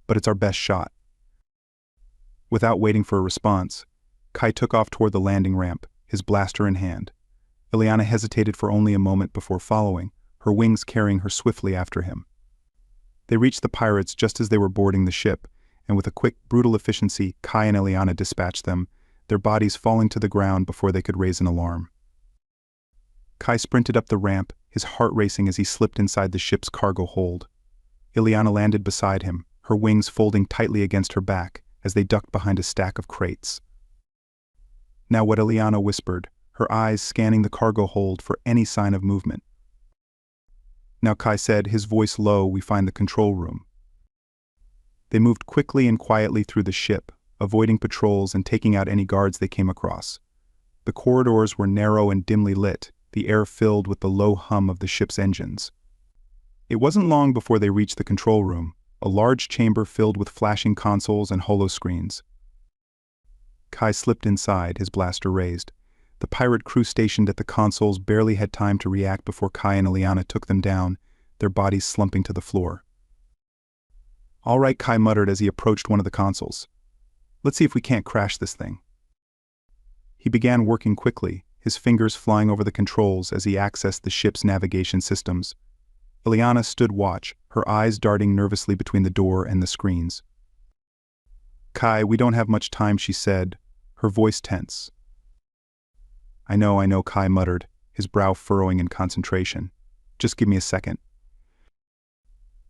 "But it's our best shot." Without waiting for a response, Kai took off toward the landing ramp, his blaster in hand. Ileana hesitated for only a moment before following, her wings carrying her swiftly after him. They reached the pirates just as they were boarding the ship, and with a quick, brutal efficiency, Kai and Ileana dispatched them, their bodies falling to the ground before they could raise an alarm. Kai sprinted up the ramp, his heart racing as he slipped inside the ship's cargo hold. Ileana landed beside him, her wings folding tightly against her back as they ducked behind a stack of crates. "Now what?" Ileana whispered, her eyes scanning the cargo hold for any sign of movement. "Now," Kai said, his voice low, "we find the control room." They moved quickly and quietly through the ship, avoiding patrols and taking out any guards they came across. The corridors were narrow and dimly lit, the air filled with the low hum of the ship's engines. It wasn't long before they reached the control room, a large chamber filled with flashing consoles and holoscreens. Kai slipped inside, his blaster raised. The pirate crew stationed at the consoles barely had time to react before Kai and Ileana took them down, their bodies slumping to the floor. "All right," Kai muttered as he approached one of the consoles. "Let's see if we can't crash this thing." He began working quickly, his fingers flying over the controls as he accessed the ship's navigation systems. Ileana stood watch, her eyes darting nervously between the door and the screens. "Kai, we don't have much time," she said, her voice tense. I know," Kai muttered, his brow furrowing in concentration. "Just give me a second."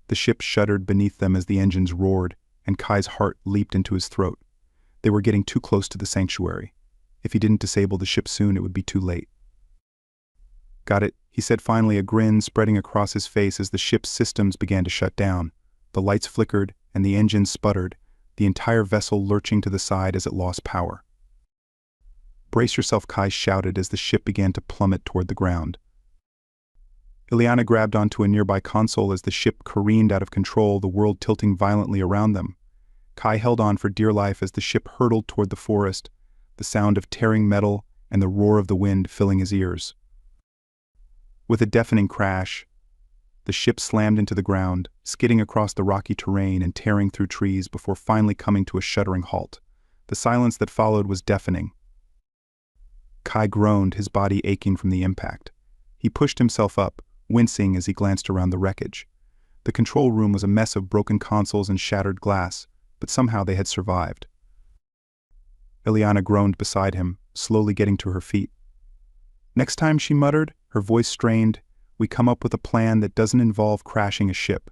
The ship shuddered beneath them as the engines roared, and Kai's heart leaped into his throat. They were getting too close to the sanctuary. If he didn't disable the ship soon, it would be too late. "Got it," he said finally, a grin spreading across his face as the ship's systems began to shut down. The lights flickered, and the engines sputtered, the entire vessel lurching to the side as it lost power. "Brace yourself," Kai shouted as the ship began to plummet toward the ground. Ileana grabbed onto a nearby console as the ship careened out of control, the world tilting violently around them. Kai held on for dear life as the ship hurtled toward the forest, the sound of tearing metal and the roar of the wind filling his ears. With a deafening crash, the ship slammed into the ground, skidding across the rocky terrain and tearing through trees before finally coming to a shuddering halt. The silence that followed was deafening. Kai groaned, his body aching from the impact. He pushed himself up, wincing as he glanced around the wreckage. The control room was a mess of broken consoles and shattered glass, but somehow they had survived. Ileana groaned beside him, slowly getting to her feet. "Next time," she muttered, her voice strained, "we come up with a plan that doesn't involve crashing a ship."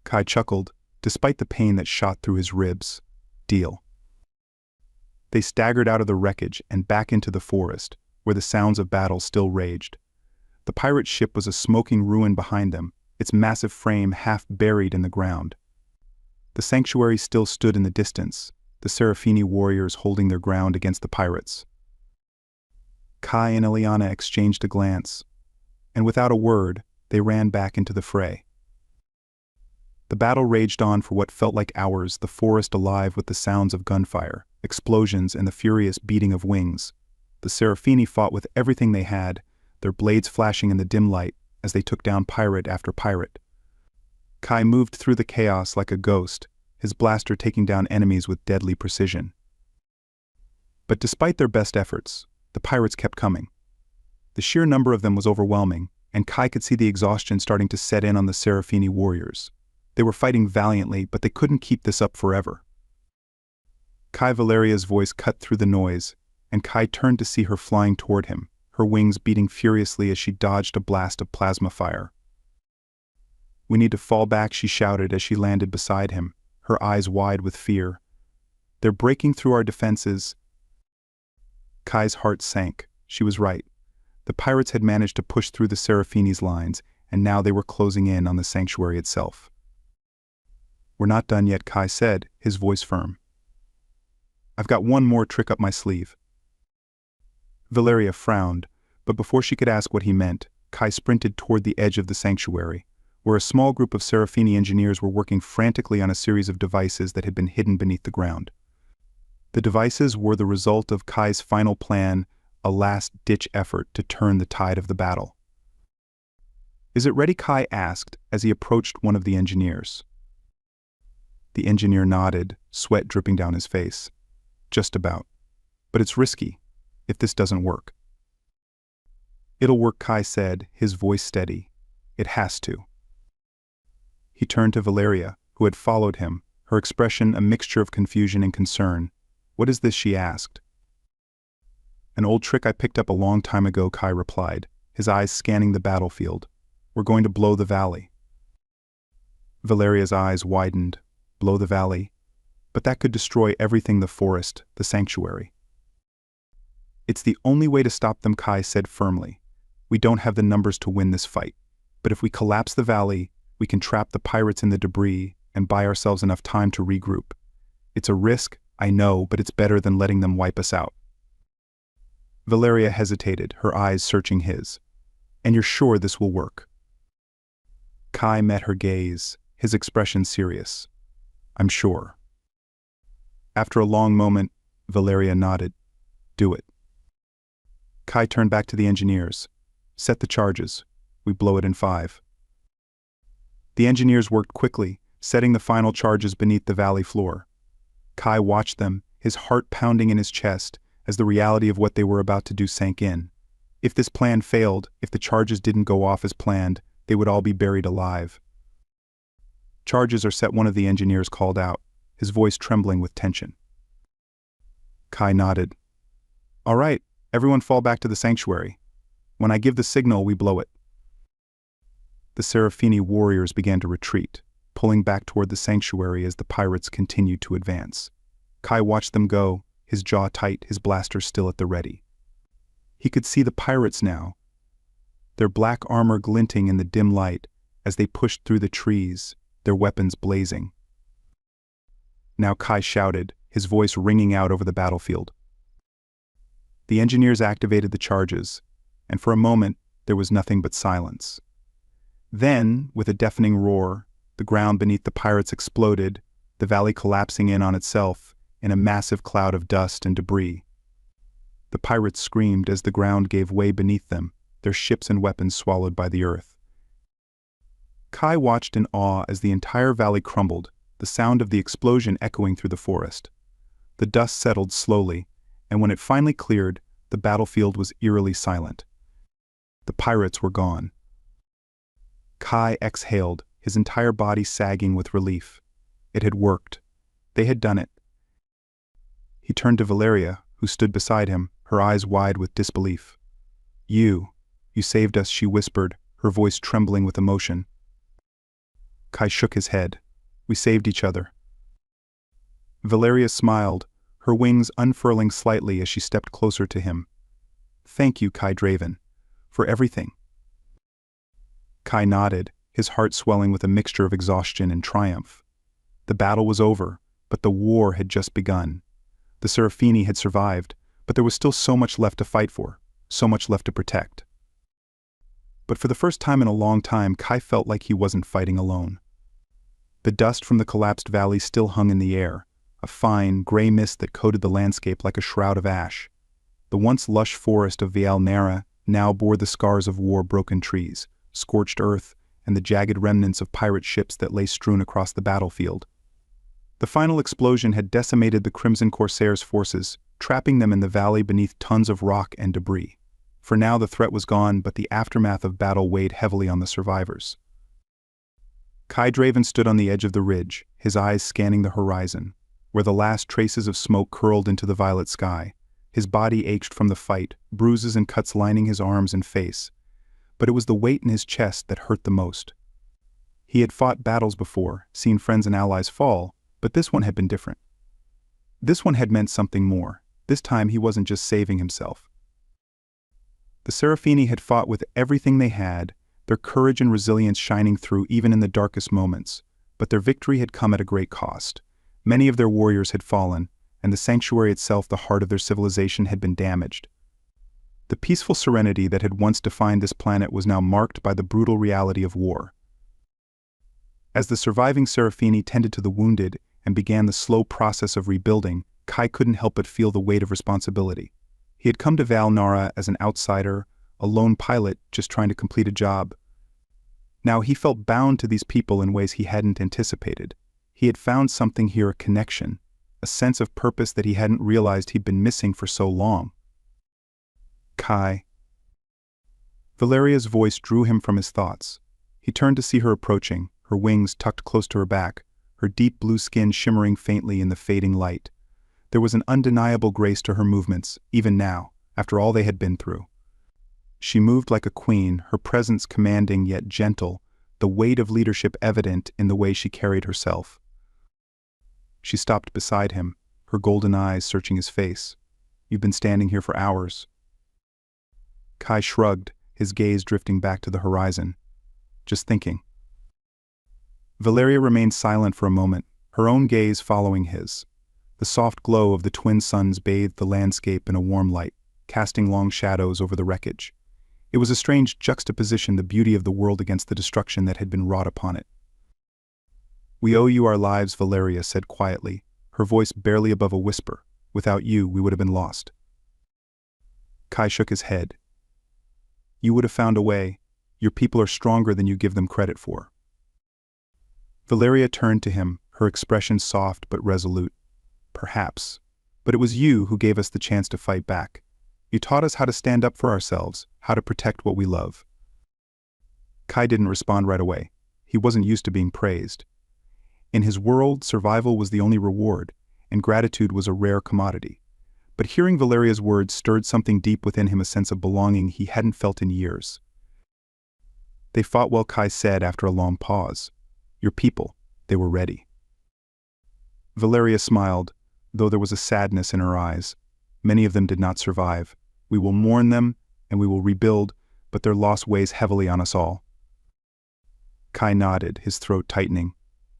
Kai chuckled, despite the pain that shot through his ribs. "Deal." They staggered out of the wreckage and back into the forest, where the sounds of battle still raged. The pirate ship was a smoking ruin behind them, its massive frame half buried in the ground. The sanctuary still stood in the distance, the Serafini warriors holding their ground against the pirates. Kai and Ileana exchanged a glance, and without a word, they ran back into the fray. The battle raged on for what felt like hours, the forest alive with the sounds of gunfire, explosions, and the furious beating of wings. The Serafini fought with everything they had, their blades flashing in the dim light as they took down pirate after pirate. Kai moved through the chaos like a ghost, his blaster taking down enemies with deadly precision. But despite their best efforts, the pirates kept coming. The sheer number of them was overwhelming, and Kai could see the exhaustion starting to set in on the Serafini warriors. They were fighting valiantly, but they couldn't keep this up forever. Kai Valeria's voice cut through the noise, and Kai turned to see her flying toward him, her wings beating furiously as she dodged a blast of plasma fire. "We need to fall back," she shouted as she landed beside him, her eyes wide with fear. "They're breaking through our defenses." Kai's heart sank. She was right. The pirates had managed to push through the Serafini's lines, and now they were closing in on the sanctuary itself. "We're not done yet," Kai said, his voice firm. "I've got one more trick up my sleeve." Valeria frowned, but before she could ask what he meant, Kai sprinted toward the edge of the sanctuary, where a small group of Serafini engineers were working frantically on a series of devices that had been hidden beneath the ground. The devices were the result of Kai's final plan, a last-ditch effort to turn the tide of the battle. "Is it ready?" Kai asked as he approached one of the engineers. The engineer nodded, sweat dripping down his face. "Just about. But it's risky, if this doesn't work." "It'll work," Kai said, his voice steady. "It has to." He turned to Valeria, who had followed him, her expression a mixture of confusion and concern. "What is this?" she asked. "An old trick I picked up a long time ago," Kai replied, his eyes scanning the battlefield. "We're going to blow the valley." Valeria's eyes widened. Blow the valley? But that could destroy everything: the forest, the sanctuary. "It's the only way to stop them," Kai said firmly. "We don't have the numbers to win this fight. But if we collapse the valley, we can trap the pirates in the debris and buy ourselves enough time to regroup. It's a risk, I know, but it's better than letting them wipe us out." Valeria hesitated, her eyes searching his. "And you're sure this will work?" Kai met her gaze, his expression serious. "I'm sure." After a long moment, Valeria nodded. "Do it." Kai turned back to the engineers. "Set the charges. We blow it in 5. The engineers worked quickly, setting the final charges beneath the valley floor. Kai watched them, his heart pounding in his chest, as the reality of what they were about to do sank in. If this plan failed, if the charges didn't go off as planned, they would all be buried alive. "Charges are set," one of the engineers called out, his voice trembling with tension. Kai nodded. "All right, everyone fall back to the sanctuary. When I give the signal, we blow it." The Serafini warriors began to retreat, pulling back toward the sanctuary as the pirates continued to advance. Kai watched them go, his jaw tight, his blaster still at the ready. He could see the pirates now, their black armor glinting in the dim light as they pushed through the trees, their weapons blazing. Now Kai shouted, his voice ringing out over the battlefield. The engineers activated the charges, and for a moment there was nothing but silence. Then, with a deafening roar, the ground beneath the pirates exploded, the valley collapsing in on itself in a massive cloud of dust and debris. The pirates screamed as the ground gave way beneath them, their ships and weapons swallowed by the earth. Kai watched in awe as the entire valley crumbled, the sound of the explosion echoing through the forest. The dust settled slowly, and when it finally cleared, the battlefield was eerily silent. The pirates were gone. Kai exhaled, his entire body sagging with relief. It had worked. They had done it. He turned to Valeria, who stood beside him, her eyes wide with disbelief. You saved us," she whispered, her voice trembling with emotion. Kai shook his head. "We saved each other." Valeria smiled, her wings unfurling slightly as she stepped closer to him. "Thank you, Kai Draven, for everything." Kai nodded, his heart swelling with a mixture of exhaustion and triumph. The battle was over, but the war had just begun. The Serafini had survived, but there was still so much left to fight for, so much left to protect. But for the first time in a long time, Kai felt like he wasn't fighting alone. The dust from the collapsed valley still hung in the air, a fine, gray mist that coated the landscape like a shroud of ash. The once lush forest of Vial Nara now bore the scars of war-broken trees, scorched earth, and the jagged remnants of pirate ships that lay strewn across the battlefield. The final explosion had decimated the Crimson Corsairs' forces, trapping them in the valley beneath tons of rock and debris. For now the threat was gone, but the aftermath of battle weighed heavily on the survivors. Kai Draven stood on the edge of the ridge, his eyes scanning the horizon, where the last traces of smoke curled into the violet sky. His body ached from the fight, bruises and cuts lining his arms and face. But it was the weight in his chest that hurt the most. He had fought battles before, seen friends and allies fall, but this one had been different. This one had meant something more. This time he wasn't just saving himself. The Serafini had fought with everything they had, their courage and resilience shining through even in the darkest moments, but their victory had come at a great cost. Many of their warriors had fallen, and the sanctuary itself, the heart of their civilization, had been damaged. The peaceful serenity that had once defined this planet was now marked by the brutal reality of war. As the surviving Serafini tended to the wounded and began the slow process of rebuilding, Kai couldn't help but feel the weight of responsibility. He had come to Valnara as an outsider, a lone pilot just trying to complete a job. Now he felt bound to these people in ways he hadn't anticipated. He had found something here, a connection, a sense of purpose that he hadn't realized he'd been missing for so long. Kai. Valeria's voice drew him from his thoughts. He turned to see her approaching, her wings tucked close to her back, her deep blue skin shimmering faintly in the fading light. There was an undeniable grace to her movements, even now, after all they had been through. She moved like a queen, her presence commanding yet gentle, the weight of leadership evident in the way she carried herself. She stopped beside him, her golden eyes searching his face. "You've been standing here for hours." Kai shrugged, his gaze drifting back to the horizon. "Just thinking." Valeria remained silent for a moment, her own gaze following his. The soft glow of the twin suns bathed the landscape in a warm light, casting long shadows over the wreckage. It was a strange juxtaposition, the beauty of the world against the destruction that had been wrought upon it. "We owe you our lives," Valeria said quietly, her voice barely above a whisper. "Without you, we would have been lost." Kai shook his head. "You would have found a way. Your people are stronger than you give them credit for." Valeria turned to him, her expression soft but resolute. "Perhaps. But it was you who gave us the chance to fight back. You taught us how to stand up for ourselves, how to protect what we love." Kai didn't respond right away. He wasn't used to being praised. In his world, survival was the only reward, and gratitude was a rare commodity. But hearing Valeria's words stirred something deep within him, a sense of belonging he hadn't felt in years. "They fought well," Kai said after a long pause. "Your people, they were ready." Valeria smiled, though there was a sadness in her eyes. "Many of them did not survive. We will mourn them, and we will rebuild, but their loss weighs heavily on us all." Kai nodded, his throat tightening.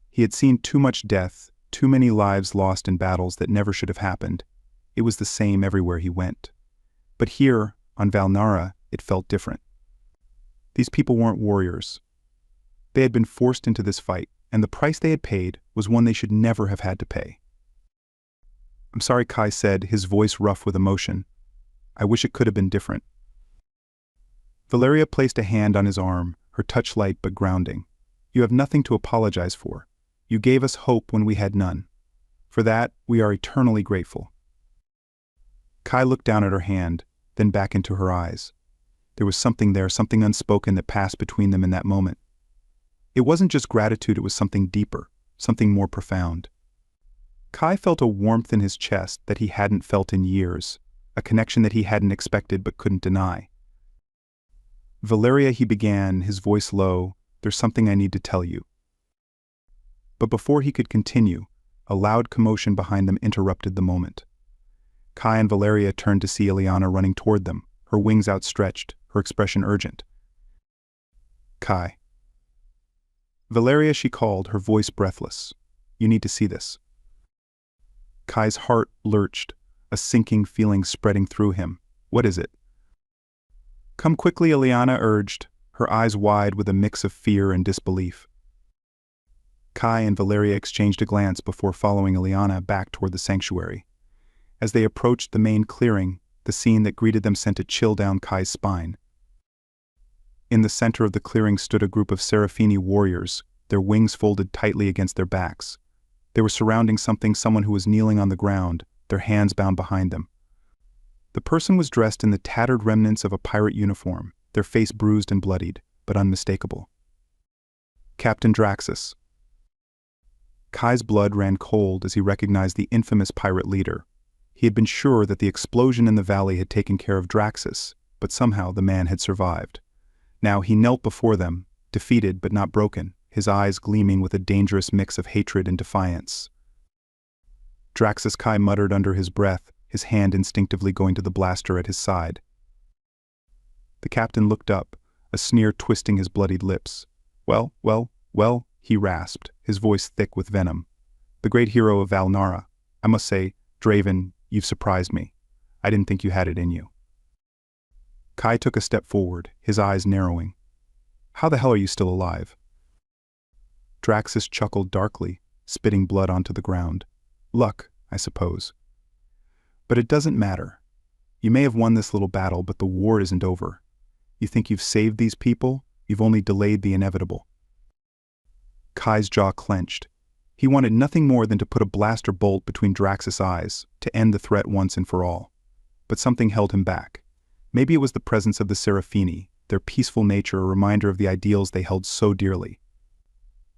He had seen too much death, too many lives lost in battles that never should have happened. It was the same everywhere he went. But here, on Valnara, it felt different. These people weren't warriors. They had been forced into this fight, and the price they had paid was one they should never have had to pay. "I'm sorry," Kai said, his voice rough with emotion. "I wish it could have been different." Valeria placed a hand on his arm, her touch light but grounding. "You have nothing to apologize for. You gave us hope when we had none. For that, we are eternally grateful." Kai looked down at her hand, then back into her eyes. There was something there, something unspoken that passed between them in that moment. It wasn't just gratitude, it was something deeper, something more profound. Kai felt a warmth in his chest that he hadn't felt in years, a connection that he hadn't expected but couldn't deny. "Valeria," he began, his voice low, "there's something I need to tell you." But before he could continue, a loud commotion behind them interrupted the moment. Kai and Valeria turned to see Ileana running toward them, her wings outstretched, her expression urgent. "Kai." "Valeria," she called, her voice breathless. "You need to see this." Kai's heart lurched, a sinking feeling spreading through him. "What is it?" "Come quickly," Ileana urged, her eyes wide with a mix of fear and disbelief. Kai and Valeria exchanged a glance before following Ileana back toward the sanctuary. As they approached the main clearing, the scene that greeted them sent a chill down Kai's spine. In the center of the clearing stood a group of Serafini warriors, their wings folded tightly against their backs. They were surrounding someone who was kneeling on the ground, their hands bound behind them. The person was dressed in the tattered remnants of a pirate uniform, their face bruised and bloodied, but unmistakable. Captain Draxus. Kai's blood ran cold as he recognized the infamous pirate leader. He had been sure that the explosion in the valley had taken care of Draxus, but somehow the man had survived. Now he knelt before them, defeated but not broken, his eyes gleaming with a dangerous mix of hatred and defiance. "Draxus," Kai muttered under his breath, his hand instinctively going to the blaster at his side. The captain looked up, a sneer twisting his bloodied lips. Well, he rasped, his voice thick with venom. The great hero of Valnara. I must say, Draven, you've surprised me. I didn't think you had it in you. Kai took a step forward, his eyes narrowing. How the hell are you still alive? Draxus chuckled darkly, spitting blood onto the ground. Luck, I suppose. But it doesn't matter. You may have won this little battle, but the war isn't over. You think you've saved these people? You've only delayed the inevitable. Kai's jaw clenched. He wanted nothing more than to put a blaster bolt between Draxus' eyes, to end the threat once and for all. But something held him back. Maybe it was the presence of the Seraphini, their peaceful nature a reminder of the ideals they held so dearly.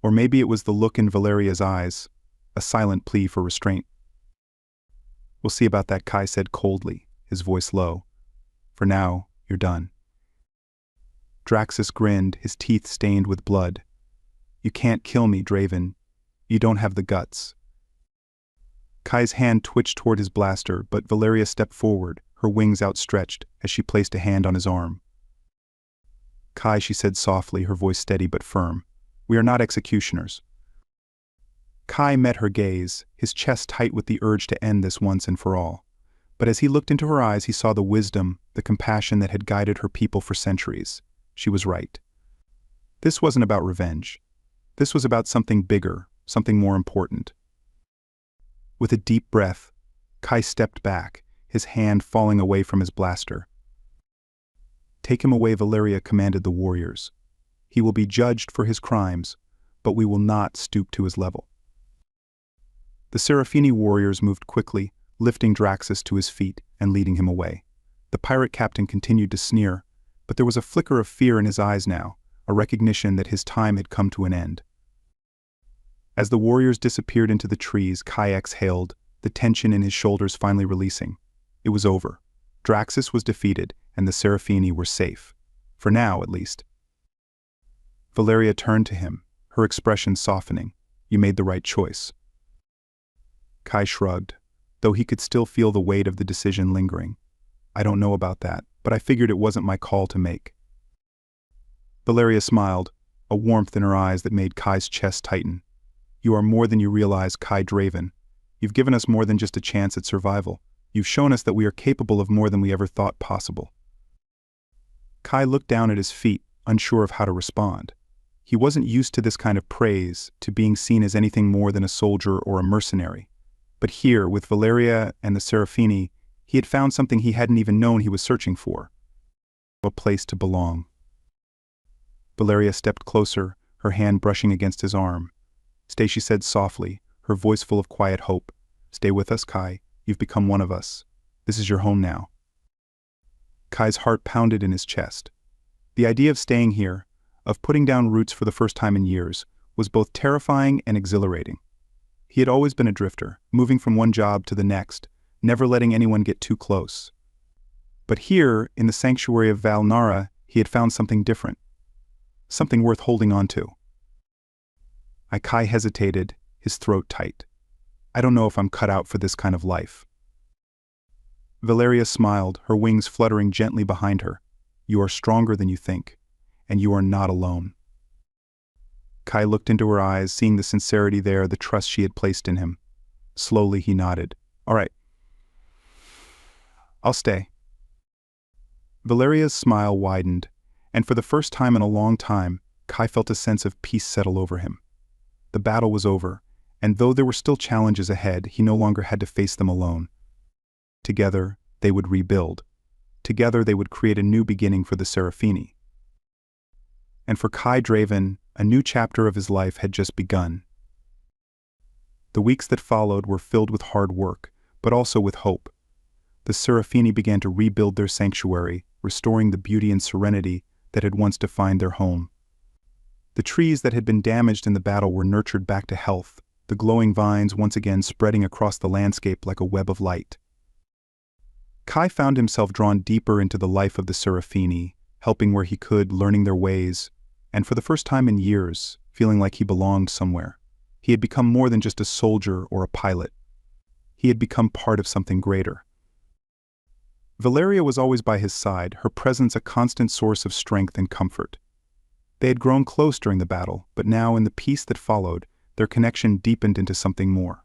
Or maybe it was the look in Valeria's eyes, a silent plea for restraint. We'll see about that, Kai said coldly, his voice low. For now, you're done. Draxus grinned, his teeth stained with blood. You can't kill me, Draven. You don't have the guts. Kai's hand twitched toward his blaster, but Valeria stepped forward, her wings outstretched, as she placed a hand on his arm. Kai, she said softly, her voice steady but firm. We are not executioners. Kai met her gaze, his chest tight with the urge to end this once and for all. But as he looked into her eyes, he saw the wisdom, the compassion that had guided her people for centuries. She was right. This wasn't about revenge. This was about something bigger, something more important. With a deep breath, Kai stepped back, his hand falling away from his blaster. Take him away, Valeria commanded the warriors. He will be judged for his crimes, but we will not stoop to his level. The Seraphini warriors moved quickly, lifting Draxus to his feet and leading him away. The pirate captain continued to sneer, but there was a flicker of fear in his eyes now, a recognition that his time had come to an end. As the warriors disappeared into the trees, Kai exhaled, the tension in his shoulders finally releasing. It was over. Draxus was defeated, and the Seraphini were safe. For now, at least. Valeria turned to him, her expression softening. You made the right choice. Kai shrugged, though he could still feel the weight of the decision lingering. I don't know about that, but I figured it wasn't my call to make. Valeria smiled, a warmth in her eyes that made Kai's chest tighten. You are more than you realize, Kai Draven. You've given us more than just a chance at survival. You've shown us that we are capable of more than we ever thought possible. Kai looked down at his feet, unsure of how to respond. He wasn't used to this kind of praise, to being seen as anything more than a soldier or a mercenary. But here, with Valeria and the Seraphini, he had found something he hadn't even known he was searching for. A place to belong. Valeria stepped closer, her hand brushing against his arm. Stay, she said softly, her voice full of quiet hope. Stay with us, Kai. You've become one of us. This is your home now. Kai's heart pounded in his chest. The idea of staying here, of putting down roots for the first time in years, was both terrifying and exhilarating. He had always been a drifter, moving from one job to the next, never letting anyone get too close. But here, in the sanctuary of Valnara, he had found something different. Something worth holding on to. Kai hesitated, his throat tight. I don't know if I'm cut out for this kind of life. Valeria smiled, her wings fluttering gently behind her. You are stronger than you think, and you are not alone. Kai looked into her eyes, seeing the sincerity there, the trust she had placed in him. Slowly he nodded. All right. I'll stay. Valeria's smile widened, and for the first time in a long time, Kai felt a sense of peace settle over him. The battle was over, and though there were still challenges ahead, he no longer had to face them alone. Together, they would rebuild. Together, they would create a new beginning for the Seraphini. And for Kai Draven, a new chapter of his life had just begun. The weeks that followed were filled with hard work, but also with hope. The Seraphini began to rebuild their sanctuary, restoring the beauty and serenity that had once defined their home. The trees that had been damaged in the battle were nurtured back to health, the glowing vines once again spreading across the landscape like a web of light. Kai found himself drawn deeper into the life of the Seraphini, helping where he could, learning their ways, and for the first time in years, feeling like he belonged somewhere. He had become more than just a soldier or a pilot. He had become part of something greater. Valeria was always by his side, her presence a constant source of strength and comfort. They had grown close during the battle, but now in the peace that followed, their connection deepened into something more.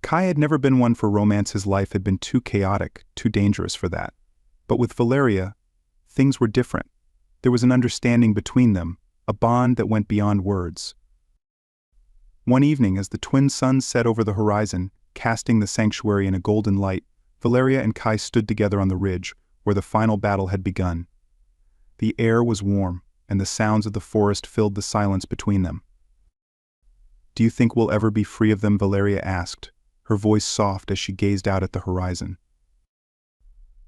Kai had never been one for romance. His life had been too chaotic, too dangerous for that. But with Valeria, things were different. There was an understanding between them, a bond that went beyond words. One evening, as the twin suns set over the horizon, casting the sanctuary in a golden light, Valeria and Kai stood together on the ridge, where the final battle had begun. The air was warm, and the sounds of the forest filled the silence between them. "Do you think we'll ever be free of them?" Valeria asked, her voice soft as she gazed out at the horizon.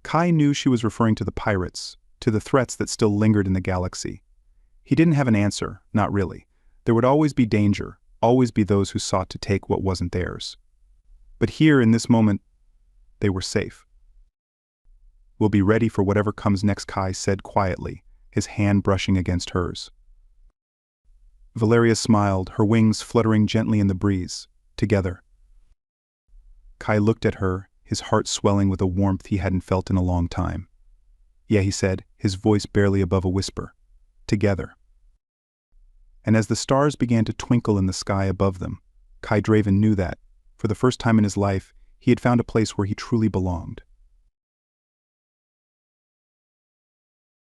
Kai knew she was referring to the pirates, to the threats that still lingered in the galaxy. He didn't have an answer, not really. There would always be danger, always be those who sought to take what wasn't theirs. But here, in this moment, they were safe. "We'll be ready for whatever comes next," Kai said quietly, his hand brushing against hers. Valeria smiled, her wings fluttering gently in the breeze. "Together." Kai looked at her, his heart swelling with a warmth he hadn't felt in a long time. "Yeah," he said, his voice barely above a whisper. "Together." And as the stars began to twinkle in the sky above them, Kai Draven knew that, for the first time in his life, he had found a place where he truly belonged.